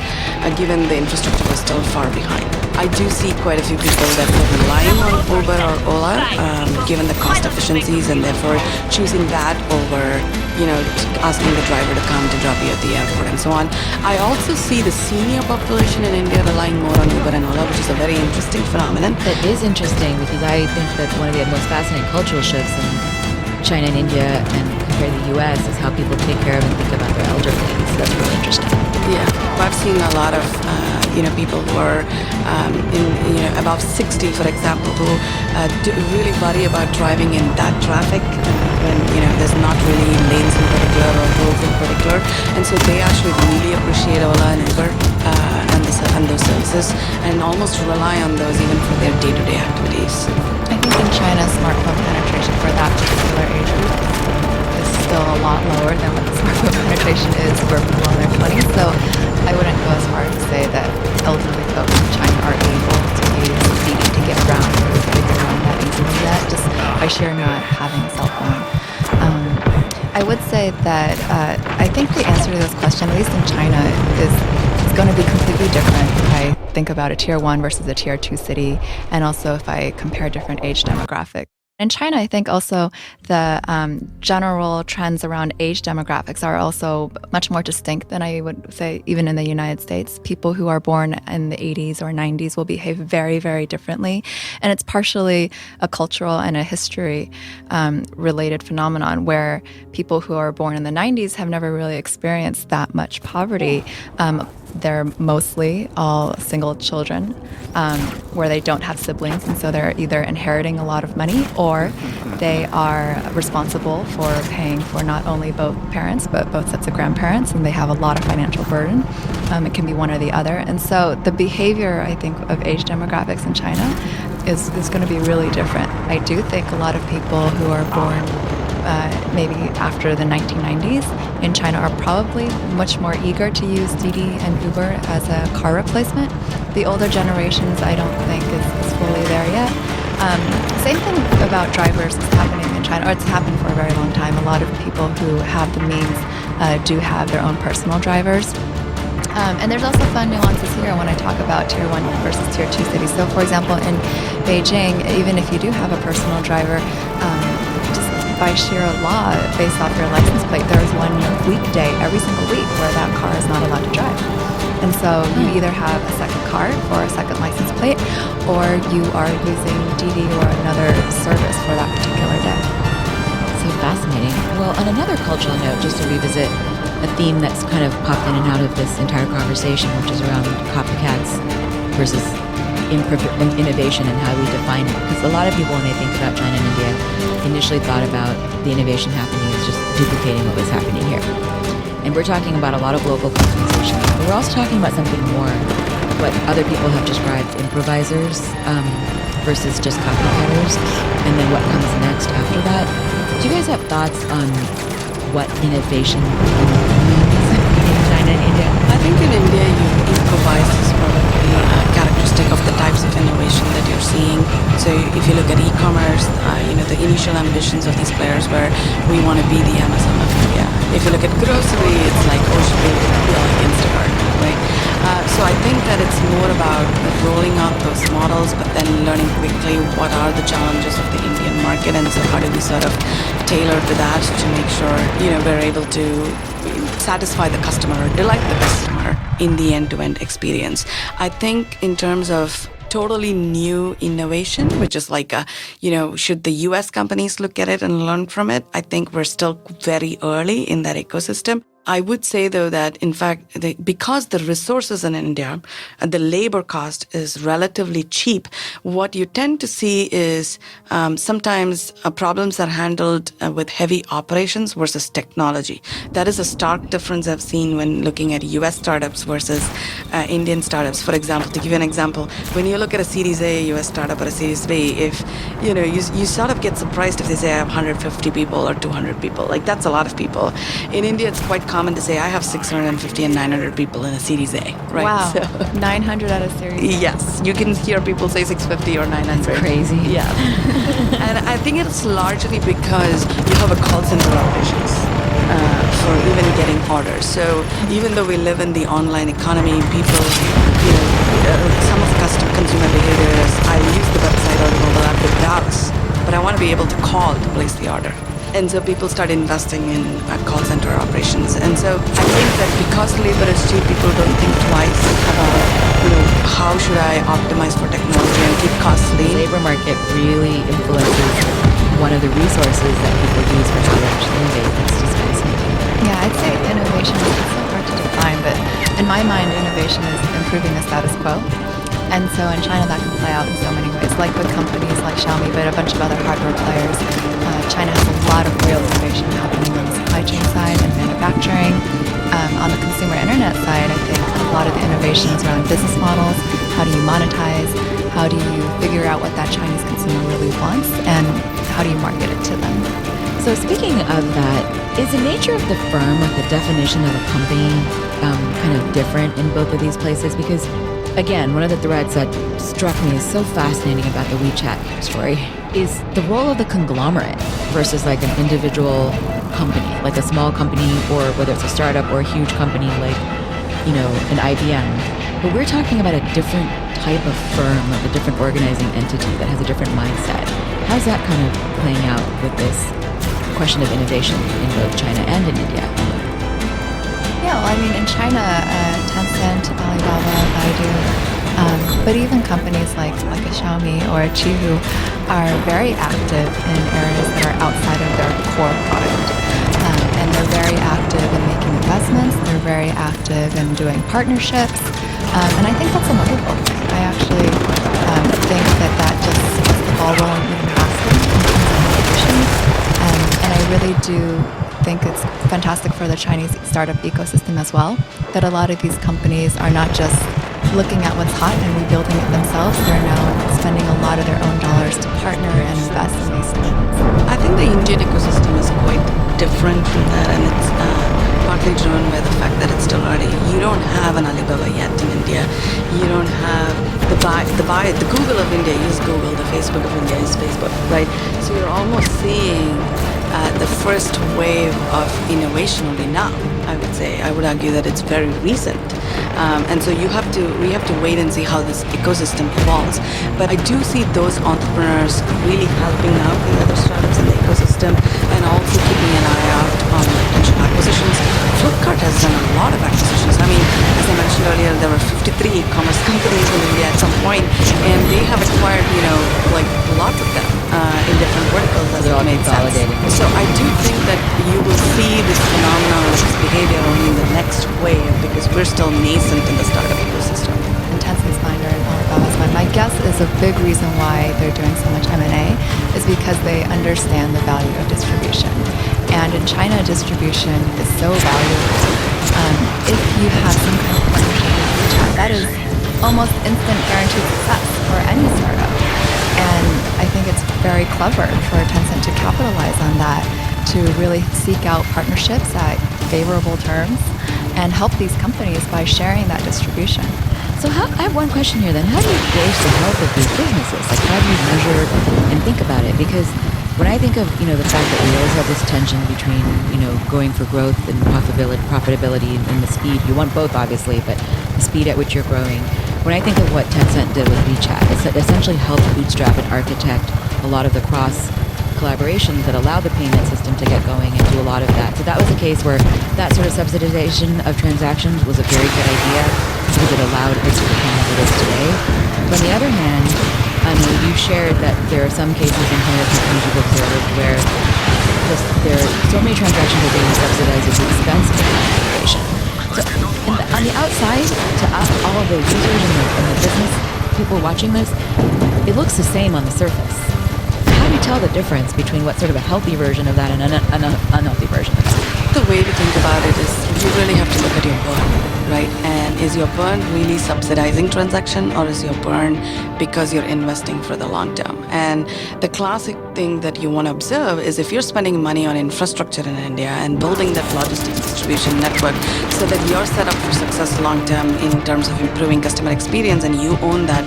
given the infrastructure is still far behind. I do see quite a few people that are relying on Uber or Ola, given the cost efficiencies, and therefore choosing that over, asking the driver to come to drop you at the airport and so on. I also see the senior population in India relying more on Uber and Ola, which is a very interesting phenomenon. That is interesting because I think that one of the most fascinating cultural shifts in China and India and compared to the US is how people take care of and think about their elderly. So that's really interesting. Yeah, I've seen a lot of people who are above 60, for example, who do really worry about driving in that traffic when there's not really lanes in particular or roads in particular, and so they actually really appreciate Ola and Uber and those services, and almost rely on those even for their day-to-day activities. I think in China, smartphone penetration for that particular age group is still a lot lower than what the smartphone penetration is for people in their 20s. So I wouldn't go as far as to say that elderly folks in China are able to use Didi to get around or figure around that easily yet, just by sheer not having a cell phone. I would say that I think the answer to this question, at least in China, is going to be completely different if I think about a tier 1 versus a tier 2 city, and also if I compare different age demographics. In China, I think also the general trends around age demographics are also much more distinct than I would say even in the United States. People who are born in the 80s or 90s will behave very, very differently. And it's partially a cultural and a history related phenomenon where people who are born in the 90s have never really experienced that much poverty. They're mostly all single children where they don't have siblings, and so they're either inheriting a lot of money or they are responsible for paying for not only both parents but both sets of grandparents, and they have a lot of financial burden. It can be one or the other. And so the behavior, I think, of age demographics in China is going to be really different. I do think a lot of people who are born maybe after the 1990s in China are probably much more eager to use Didi and Uber as a car replacement. The older generations, I don't think is fully there yet. Same thing about drivers is happening in China, or it's happened for a very long time. A lot of people who have the means do have their own personal drivers. And there's also fun nuances here when I talk about tier 1 versus tier 2 cities. So for example, in Beijing, even if you do have a personal driver, just by sheer law, based off your license plate, there is one weekday every single week where that car is not allowed to drive. And so you either have a second card or a second license plate, or you are using Didi or another service for that particular day. So fascinating. Well, on another cultural note, just to revisit a theme that's kind of popped in and out of this entire conversation, which is around copycats versus innovation and how we define it. Because a lot of people, when they think about China and India, initially thought about the innovation happening as just duplicating what was happening here. And we're talking about a lot of local customization. But we're also talking about something more, what other people have described, improvisers versus just copycatters, and then what comes next after that. Do you guys have thoughts on what innovation means in China and India? I think in India, you improvise is probably a characteristic of the types of innovation that you're seeing. So if you look at e-commerce, the initial ambitions of these players were, we want to be the Amazon of India. If you look at grocery, it's like, oh, should we be like Instacart, right? So I think that it's more about rolling out those models, but then learning quickly what are the challenges of the Indian market, and so how do we sort of tailor to that to make sure, we're able to satisfy the customer or delight the customer in the end-to-end experience. I think in terms of totally new innovation, which is like, should the US companies look at it and learn from it? I think we're still very early in that ecosystem. I would say, though, that in fact, because the resources in India, the labor cost is relatively cheap, what you tend to see is sometimes problems are handled with heavy operations versus technology. That is a stark difference I've seen when looking at US startups versus Indian startups. For example, to give you an example, when you look at a Series A US startup or a Series B, if you sort of get surprised if they say I have 150 people or 200 people. Like, that's a lot of people. In India, it's quite common to say I have 650 and 900 people in a Series A, right? Wow, So, 900 at a Series A. yes, you can hear people say 650 or 900. That's crazy. Yeah. And I think it's largely because you have a call center operations for even getting orders. So even though we live in the online economy, people, some of consumer behavior is I use the website or the mobile app to browse, but I want to be able to call to place the order. And so people start investing in call center operations. And so I think that because labor is cheap, people don't think twice about, how should I optimize for technology and keep costs lean. The labor market really influences one of the resources that people use for how to actually innovate. That's just fascinating. Yeah, I'd say innovation is so hard to define, but in my mind, innovation is improving the status quo. And so in China, that can play out in so many ways, like with companies like Xiaomi, but a bunch of other hardware players. China has a lot of real innovation happening on the supply chain side and manufacturing. On the consumer internet side, I think a lot of the innovations around business models. How do you monetize? How do you figure out what that Chinese consumer really wants? And how do you market it to them? So speaking of that, is the nature of the firm, like the definition of a company, kind of different in both of these places? Because again, one of the threads that struck me is so fascinating about the WeChat story is the role of the conglomerate versus like an individual company, like a small company, or whether it's a startup or a huge company like, an IBM. But we're talking about a different type of firm, like a different organizing entity that has a different mindset. How's that kind of playing out with this question of innovation in both China and in India? Yeah, well, I mean, in China, Tencent, Alibaba, Baidu, but even companies like a Xiaomi or a Qihoo are very active in areas that are outside of their core product. And they're very active in making investments. They're very active in doing partnerships. And I think that's a wonderful thing. I actually think that just gets the ball rolling even faster in terms of innovation. And I really do think it's fantastic for the Chinese startup ecosystem as well, that a lot of these companies are not just looking at what's hot and rebuilding it themselves. They're now spending a lot of their own dollars to partner and invest in these things. I think the Indian ecosystem is quite different from that, and it's partly driven by the fact that it's still early. You don't have an Alibaba yet in India. You don't have the Google of India is Google, the Facebook of India is Facebook, right? So you're almost seeing the first wave of innovation only now, I would say. I would argue that it's very recent. And so we have to wait and see how this ecosystem evolves. But I do see those entrepreneurs really helping out the other startups in the ecosystem and also keeping an eye out on potential acquisitions. Flipkart has done a lot of acquisitions. I mean, as I mentioned earlier, there were 53 e-commerce companies in India at some point, and they have acquired, lots of them in different verticals as They're it all made sense. consolidated. So I do think that you will see this phenomenon of this behavior only in the next wave because we're still nascent in the startup ecosystem. And Tencent's mind or Alibaba's mind. My guess is a big reason why they're doing so much M&A is because they understand the value of distribution. And in China, distribution is so valuable. If you have some kind of partnership with WeChat, that is almost instant guaranteed success for any startup. And I think it's very clever for Tencent to capitalize on that, to really seek out partnerships at favorable terms and help these companies by sharing that distribution. So I have one question here then. How do you gauge the health of these businesses? Like, how do you measure and think about it? Because when I think of, the fact that we always have this tension between, going for growth and profitability and the speed, you want both obviously, but the speed at which you're growing. When I think of what Tencent did with WeChat, it essentially helped bootstrap and architect a lot of the cross collaborations that allow the payment system to get going and do a lot of that. So that was a case where that sort of subsidization of transactions was a very good idea. because it allowed it to become what it is today. But on the other hand, Anu, you shared that there are some cases in some of the companies you've observed where there are so many transactions are being subsidized at the expense of innovation. So on the outside, to us, all of the users and the business people watching this, it looks the same on the surface. How do you tell the difference between what's sort of a healthy version of that and an unhealthy version of that? The way to think about it is you really have to look at your burn, right? And is your burn really subsidizing transaction, or is your burn because you're investing for the long term? And the classic thing that you want to observe is if you're spending money on infrastructure in India and building that logistics distribution network so that you're set up for success long term in terms of improving customer experience and you own that,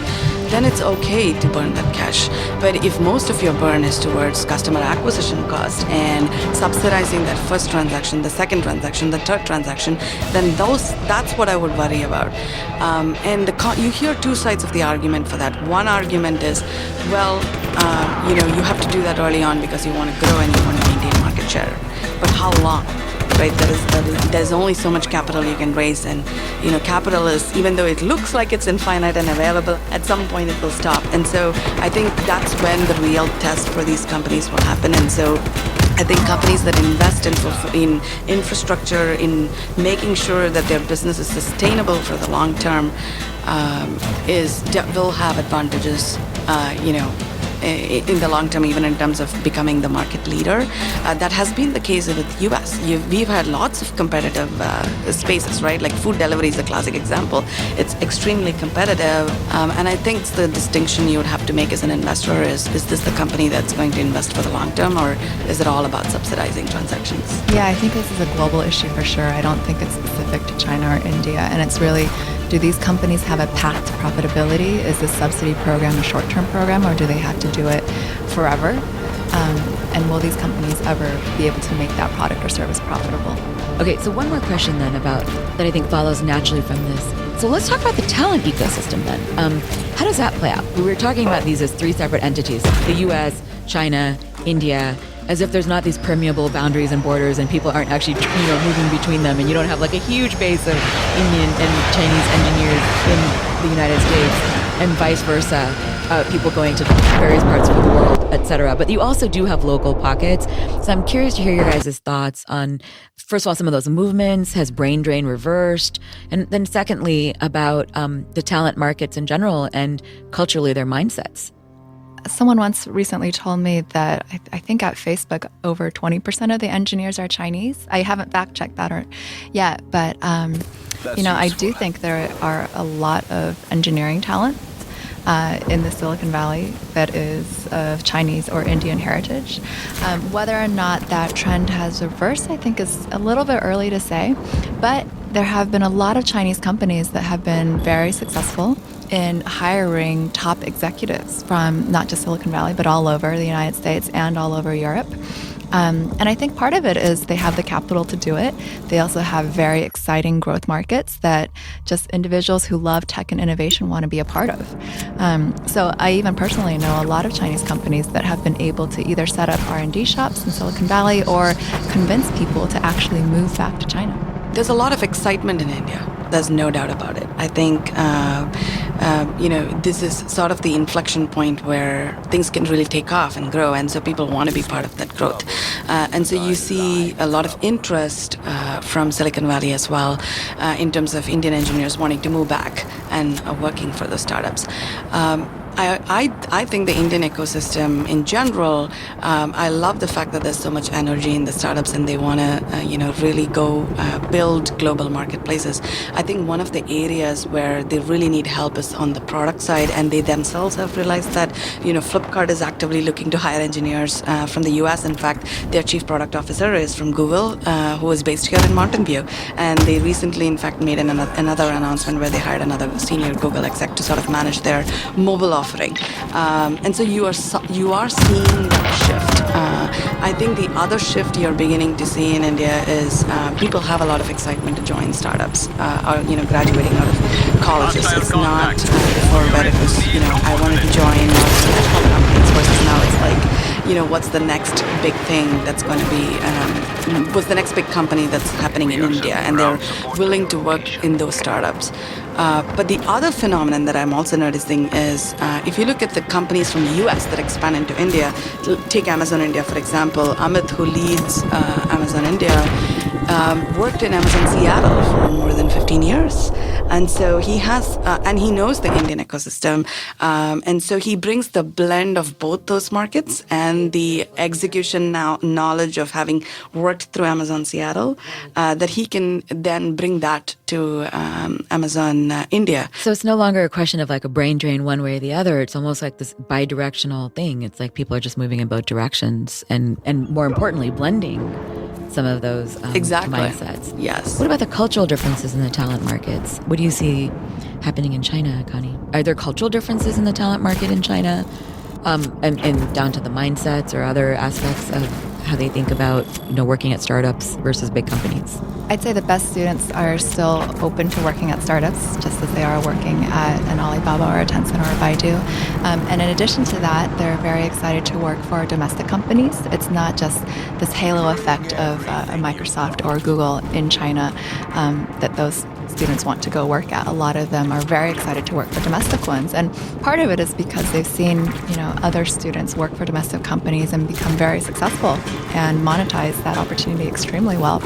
then it's okay to burn that cash. But if most of your burn is towards customer acquisition cost and subsidizing that first transaction, the second transaction, the third transaction, then that's what I would worry about. And you hear two sides of the argument for that. One argument is, well, you have to do that early on because you want to grow and you want to maintain market share. But how long? Right, there's only so much capital you can raise, and capital is, even though it looks like it's infinite and available, at some point it will stop. And so I think that's when the real test for these companies will happen. And so I think companies that invest in infrastructure, in making sure that their business is sustainable for the long term, will have advantages. In the long term, even in terms of becoming the market leader. That has been the case with the US. We've had lots of competitive spaces, right? Like food delivery is a classic example. It's extremely competitive. And I think the distinction you would have to make as an investor is this the company that's going to invest for the long term, or is it all about subsidizing transactions? Yeah, I think this is a global issue for sure. I don't think it's specific to China or India. And it's really, do these companies have a path to profitability? Is the subsidy program a short-term program, or do they have to do it forever? And will these companies ever be able to make that product or service profitable? Okay, so one more question then that I think follows naturally from this. So let's talk about the talent ecosystem then. How does that play out? We were talking about these as three separate entities: the U.S., China, India, as if there's not these permeable boundaries and borders, and people aren't actually moving between them, and you don't have like a huge base of Indian and Chinese engineers in the United States, and vice versa. People going to various parts of the world, etc. But you also do have local pockets. So I'm curious to hear your guys' thoughts on, first of all, some of those movements. Has brain drain reversed? And then secondly, about the talent markets in general and culturally their mindsets. Someone once recently told me that I think at Facebook, over 20% of the engineers are Chinese. I haven't fact-checked that yet, but I do think there are a lot of engineering talent in the Silicon Valley that is of Chinese or Indian heritage. Whether or not that trend has reversed, I think is a little bit early to say, but there have been a lot of Chinese companies that have been very successful in hiring top executives from not just Silicon Valley, but all over the United States and all over Europe. And I think part of it is they have the capital to do it. They also have very exciting growth markets that just individuals who love tech and innovation want to be a part of. So I even personally know a lot of Chinese companies that have been able to either set up R&D shops in Silicon Valley or convince people to actually move back to China. There's a lot of excitement in India. There's no doubt about it. I think, this is sort of the inflection point where things can really take off and grow. And so people want to be part of that growth. And so you see a lot of interest from Silicon Valley as well in terms of Indian engineers wanting to move back and working for the startups. I think the Indian ecosystem in general, I love the fact that there's so much energy in the startups and they want to, really go build global marketplaces. I think one of the areas where they really need help is on the product side, and they themselves have realized that, Flipkart is actively looking to hire engineers from the US. In fact, their chief product officer is from Google, who is based here in Mountain View. And they recently, in fact, made another announcement where they hired another senior Google exec to sort of manage their mobile offering. And so you are seeing that shift. I think the other shift you're beginning to see in India is people have a lot of excitement to join startups or graduating out of colleges. It's not before where it was I wanted to join large companies versus now it's like what's the next big thing that's going to be, what's the next big company that's happening in India, and they're willing to work in those startups. But the other phenomenon that I'm also noticing is if you look at the companies from the US that expand into India, take Amazon India, for example. Amit, who leads Amazon India, worked in Amazon Seattle for more than 15 years. And so he has, and he knows the Indian ecosystem. And so he brings the blend of both those markets and the execution knowledge of having worked through Amazon Seattle, that he can then bring that to Amazon India. So it's no longer a question of like a brain drain one way or the other. It's almost like this bi-directional thing. It's like people are just moving in both directions and more importantly, blending some of those mindsets. Yes. What about the cultural differences in the talent markets? What do you see happening in China, Connie? Are there cultural differences in the talent market in China, and down to the mindsets or other aspects of how they think about working at startups versus big companies? I'd say the best students are still open to working at startups, just as they are working at an Alibaba or a Tencent or a Baidu. And in addition to that, they're very excited to work for domestic companies. It's not just this halo effect of a Microsoft or Google in China that those students want to go work at. A lot of them are very excited to work for domestic ones. And part of it is because they've seen, other students work for domestic companies and become very successful and monetize that opportunity extremely well.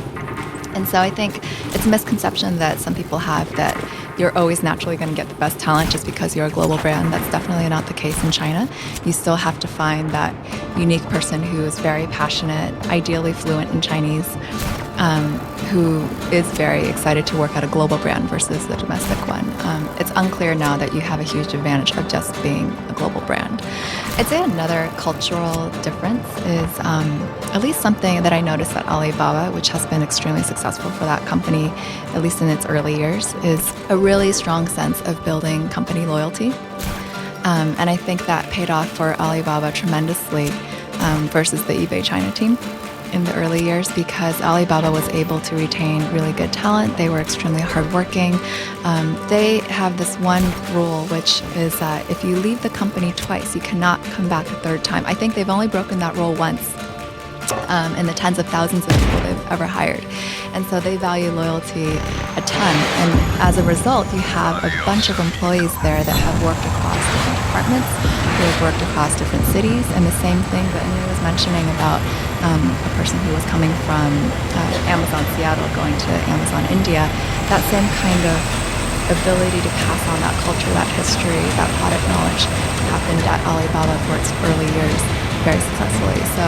And so I think it's a misconception that some people have that you're always naturally going to get the best talent just because you're a global brand. That's definitely not the case in China. You still have to find that unique person who is very passionate, ideally fluent in Chinese, who is very excited to work at a global brand versus the domestic one. It's unclear now that you have a huge advantage of just being a global brand. I'd say another cultural difference is at least something that I noticed at Alibaba, which has been extremely successful for that company, at least in its early years, is a really strong sense of building company loyalty. And I think that paid off for Alibaba tremendously versus the eBay China team in the early years, because Alibaba was able to retain really good talent. They were extremely hardworking. They have this one rule, which is that if you leave the company twice, you cannot come back a third time. I think they've only broken that rule once in the tens of thousands of people they've ever hired. And so they value loyalty a ton. And as a result, you have a bunch of employees there that have worked across different departments, who have worked across different cities. And the same thing that Anu was mentioning about a person who was coming from Amazon Seattle going to Amazon India, that same kind of ability to pass on that culture, that history, that product knowledge happened at Alibaba for its early years very successfully. So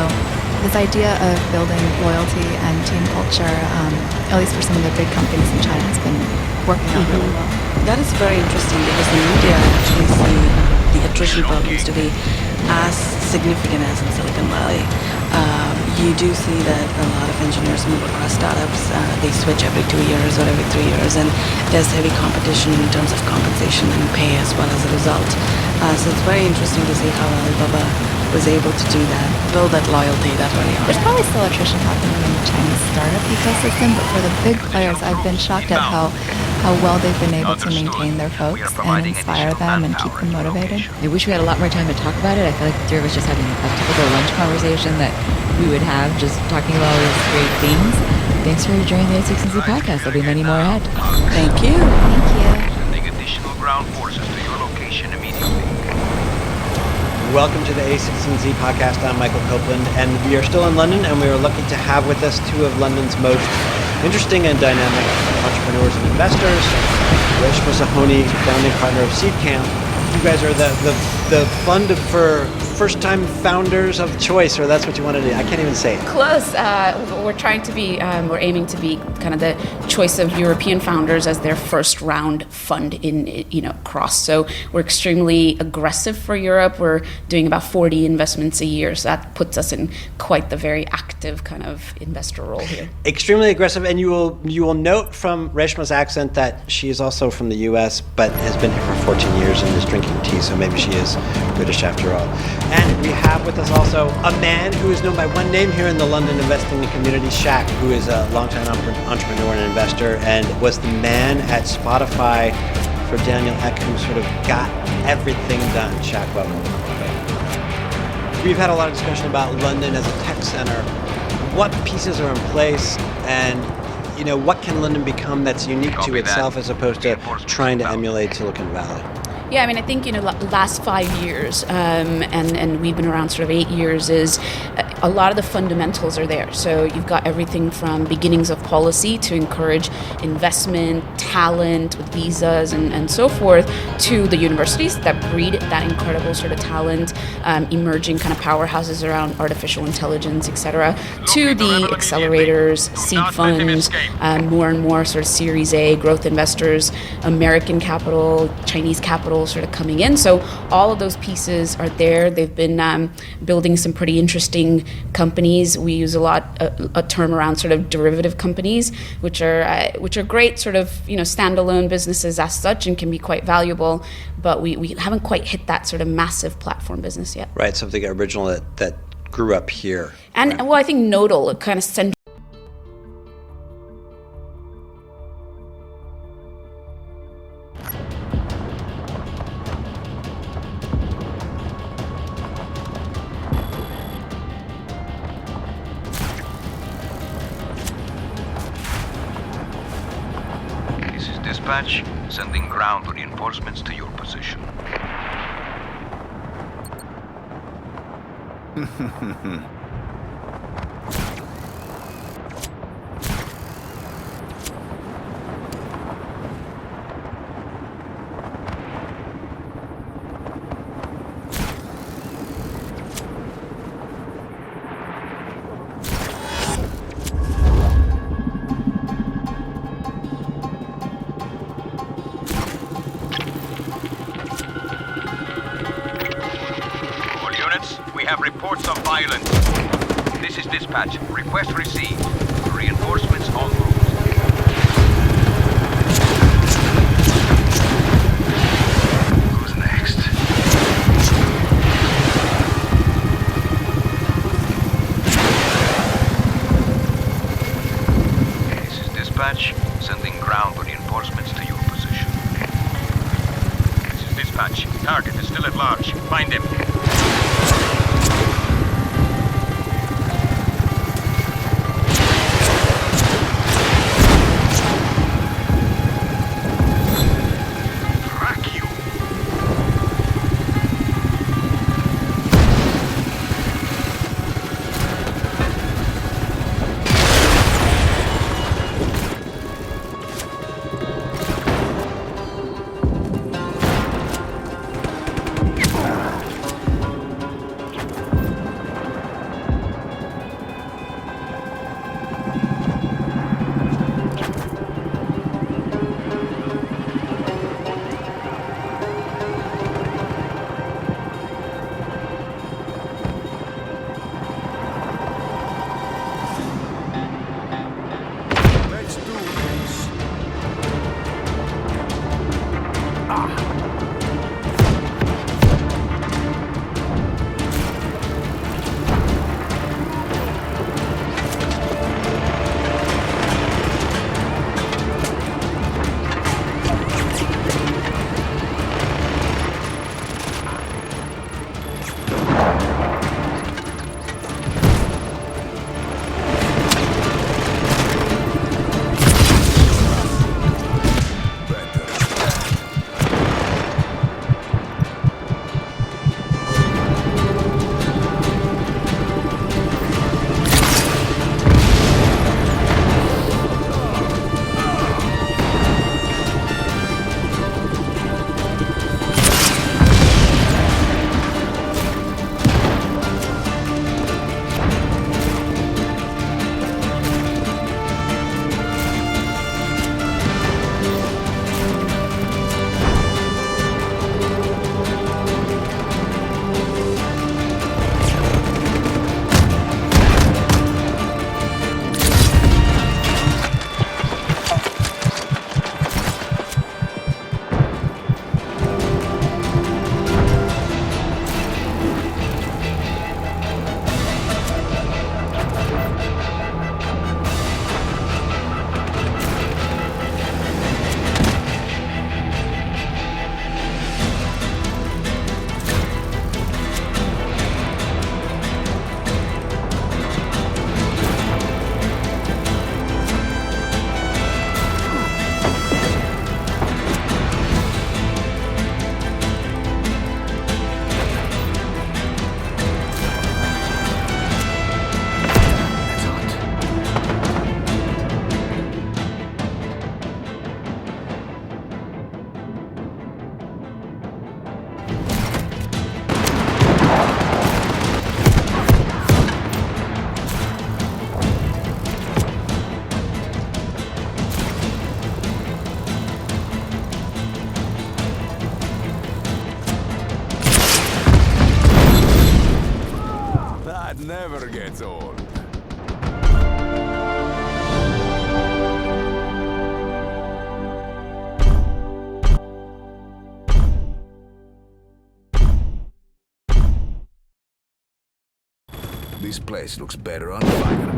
this idea of building loyalty and team culture, at least for some of the big companies in China, has been working out really well. That is very interesting, because in India, I actually see the attrition problems to be as significant as in Silicon Valley. You do see that a lot of engineers move across startups. They switch every 2 years or every 3 years, and there's heavy competition in terms of compensation and pay as well as a result. So it's very interesting to see how Alibaba was able to do that, build that loyalty that early on. There's probably still attrition happening in the Chinese startup ecosystem, but for the big players, I've been shocked at how well they've been able to maintain their folks and inspire them and keep them motivated. I wish we had a lot more time to talk about it. I feel like the three of us just having a typical lunch conversation that we would have, just talking about all these great things. Thanks for joining the A16Z podcast. There'll be many more ahead. Thank you. Thank you. Sending additional ground forces to your location immediately. Welcome to the A16Z podcast. I'm Michael Copeland, and we are still in London, and we are lucky to have with us two of London's most interesting and dynamic entrepreneurs and investors. Reshma Sahoni, founding partner of Seedcamp. You guys are the fund for first-time founders of choice, or that's what you want to do. I can't even say it. Close. We're trying to be, we're aiming to be kind of the choice of European founders as their first round fund in, across. So we're extremely aggressive for Europe. We're doing about 40 investments a year. So that puts us in quite the very active kind of investor role here. Extremely aggressive, and you will note from Reshma's accent that she is also from the U.S., but has been here for 14 years and is drinking tea, so maybe she is British after all. And we have with us also a man who is known by one name here in the London investing community, Shaq, who is a longtime entrepreneur and investor and was the man at Spotify for Daniel Ek, who sort of got everything done. Shaq, welcome. We've had a lot of discussion about London as a tech center. What pieces are in place, and what can London become that's unique to itself as opposed to trying to emulate Silicon Valley? Yeah, I mean, I think, last 5 years, and we've been around sort of 8 years, is a lot of the fundamentals are there. So you've got everything from beginnings of policy to encourage investment, talent with visas and so forth, to the universities that breed that incredible sort of talent, emerging kind of powerhouses around artificial intelligence, et cetera, to the accelerators, seed funds, more and more sort of Series A growth investors, American capital, Chinese capital sort of coming in. So all of those pieces are there. They've been building some pretty interesting companies. We use a term around sort of derivative companies, which are great sort of standalone businesses as such and can be quite valuable, but we haven't quite hit that sort of massive platform business yet. Right, something original that grew up here. And right? well, I think Nodal kind of Dispatch, sending ground reinforcements to your position. Have reports of violence. This is dispatch. Request received. Reinforcements en route. Who's next? This is dispatch. Sending ground reinforcements to your position. This is dispatch. Target is still at large. Find him. never gets old. This place looks better on fire.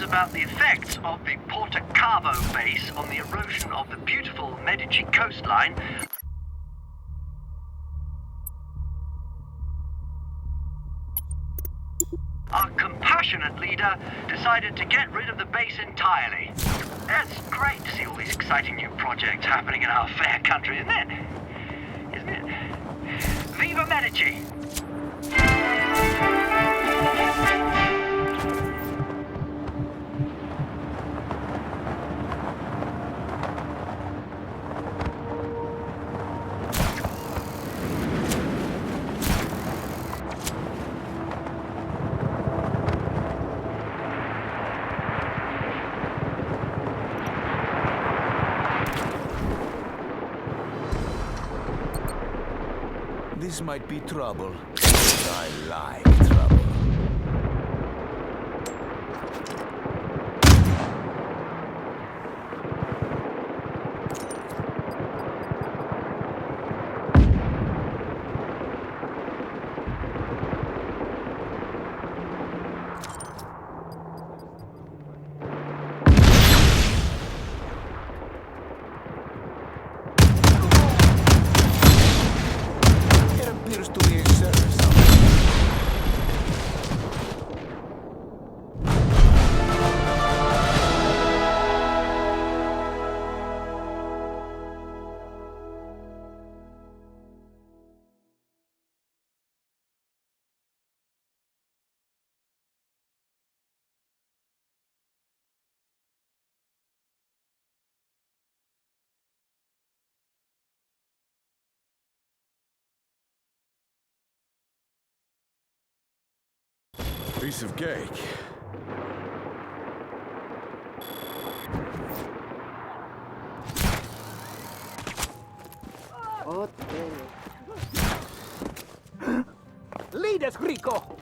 About the effects of the Porto Cavo base on the erosion of the beautiful Medici coastline. Our compassionate leader decided to get rid of the base entirely. It's great to see all these exciting new projects happening in our fair country, isn't it? Isn't it? Viva Medici! This might be trouble. I like trouble. Piece of cake. Lead us, Rico!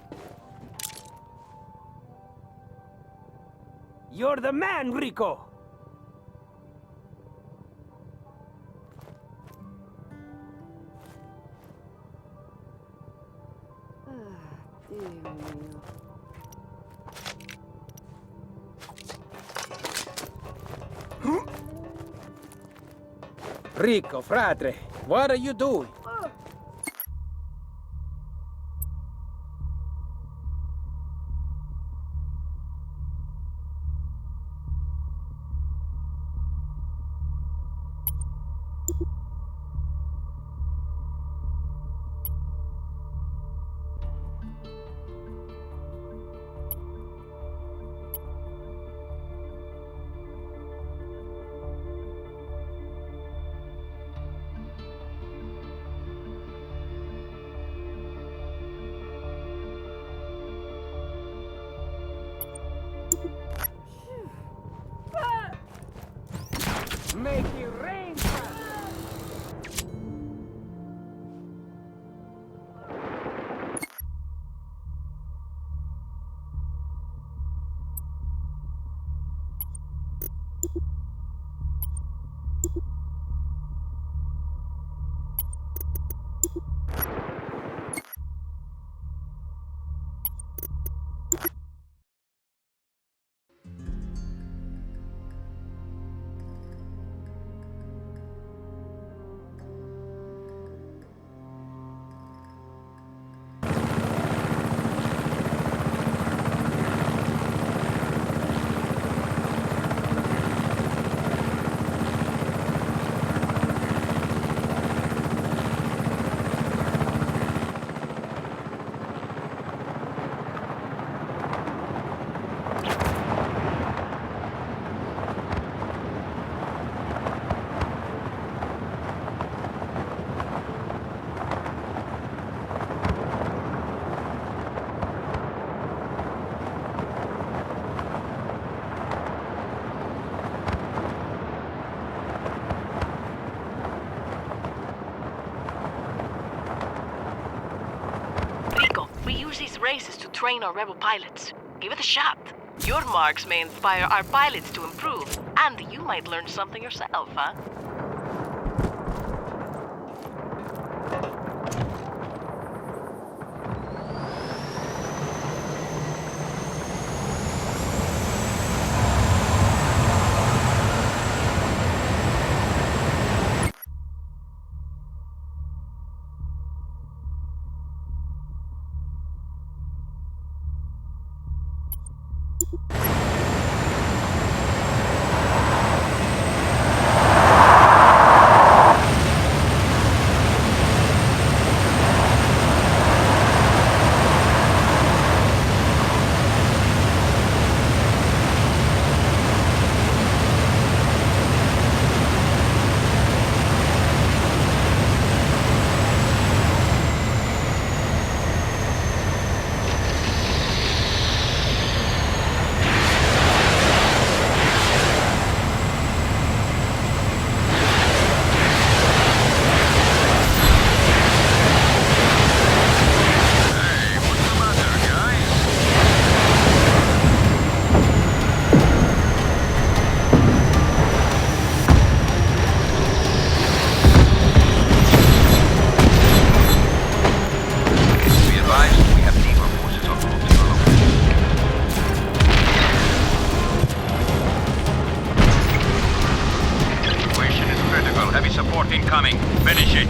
You're the man, Rico! Rico, frate, what are you doing? Make it rain! We use these races to train our rebel pilots. Give it a shot. Your marks may inspire our pilots to improve, and you might learn something yourself, huh? Support incoming. Finish it.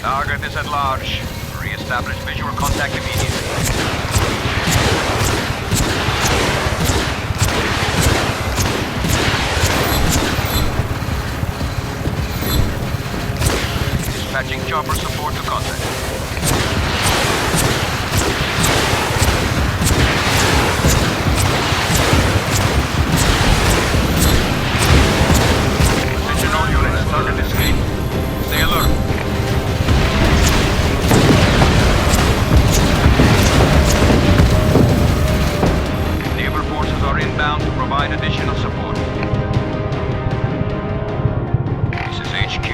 Target is at large. Re-establish visual contact immediately. Dispatching chopper support to contact. Attention all units, target escape. Stay alert. Naval forces are inbound to provide additional support. This is HQ.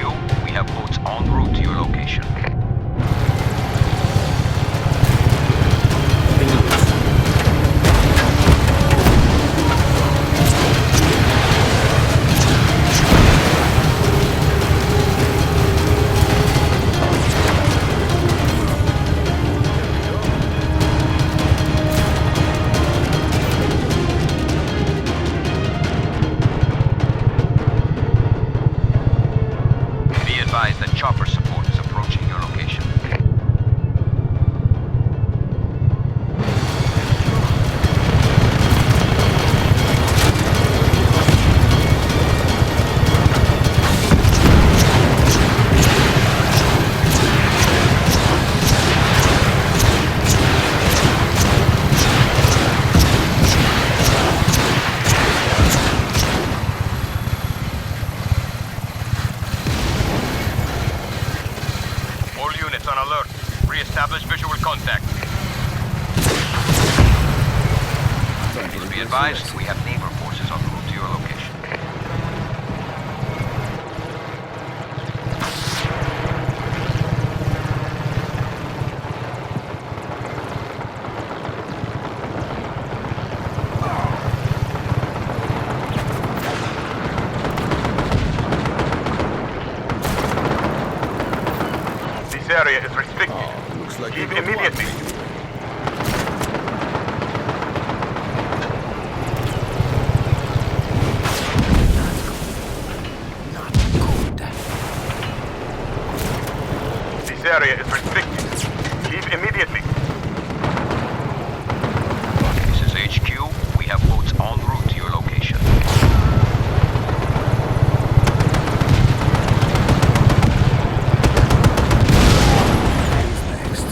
We have boats en route to your location. Be advised that chopper support is approaching your location. All units on alert. Re-establish visual contact. Please be advised, we have naval forces en route to your location. This area is restricted. Looks like Leave you don't want immediately. me. Not good. This area is restricted. Leave immediately. This is HQ. We have boats en route to your location. Next.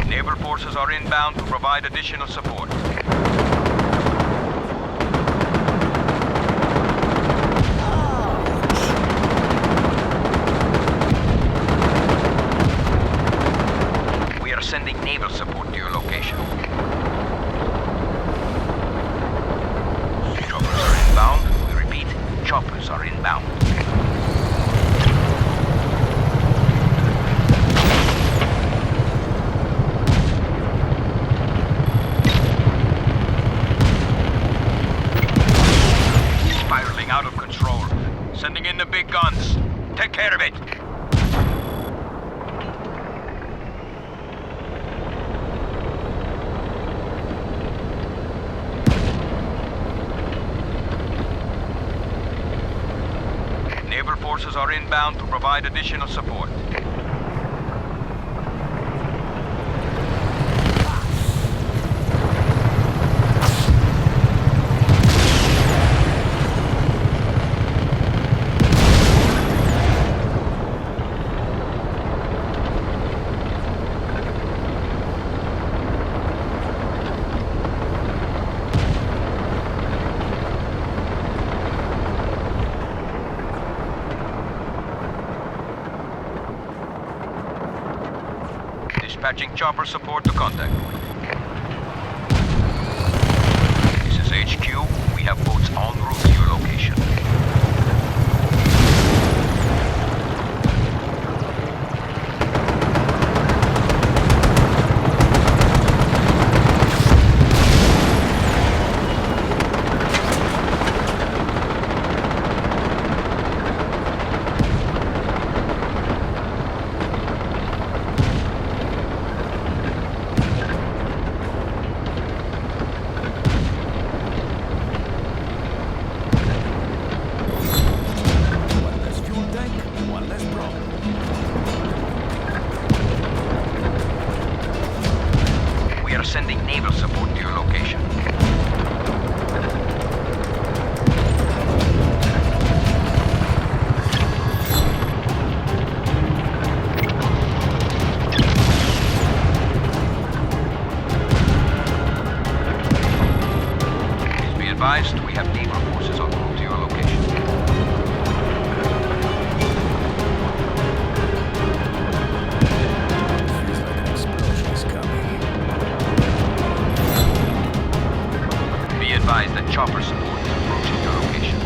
Naval forces are inbound to provide additional support. We are sending naval support to your location. Choppers are inbound. We repeat, choppers are inbound. Spiraling out of control. Sending in the big guns. Take care of it. Naval forces are inbound to provide additional support. Dispatching chopper support to contact point. This is HQ. We have boats en route to your location. are sending naval support to your location. Please be advised, we have naval forces en route to your location. Feels like an explosion is coming. Be advised that chopper support is approaching your location.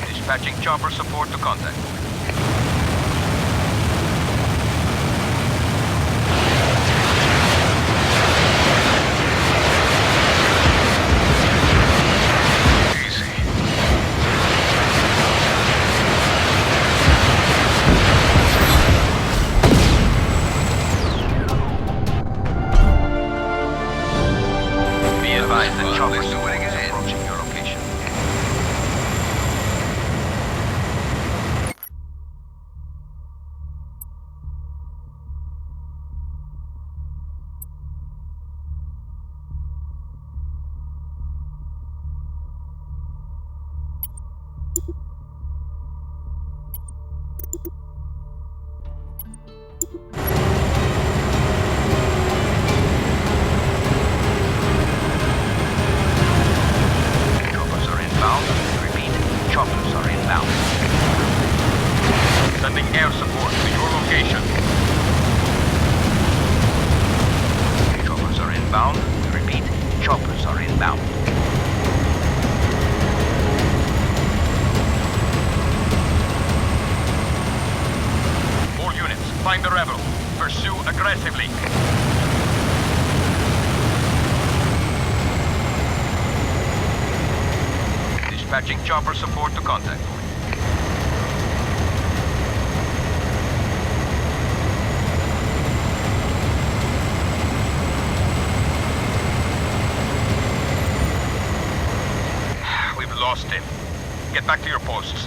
Dispatching chopper support to contact. Be advised that chopper support is approaching your location. Choppers are inbound. Repeat, choppers are inbound. Sending air support to your location. Choppers are inbound. Repeat, choppers are inbound. All units, find the rebel. Pursue aggressively. Dispatching chopper support to contact point. We've lost him. Get back to your posts.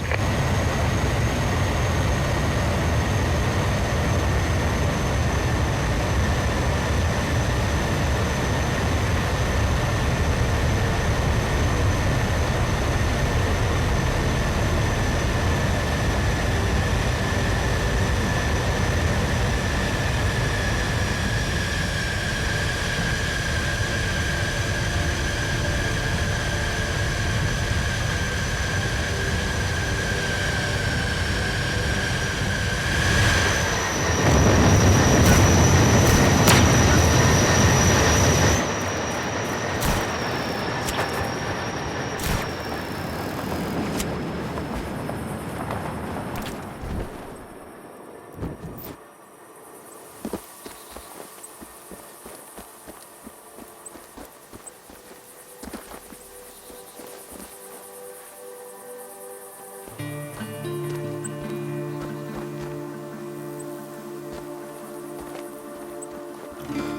Bye.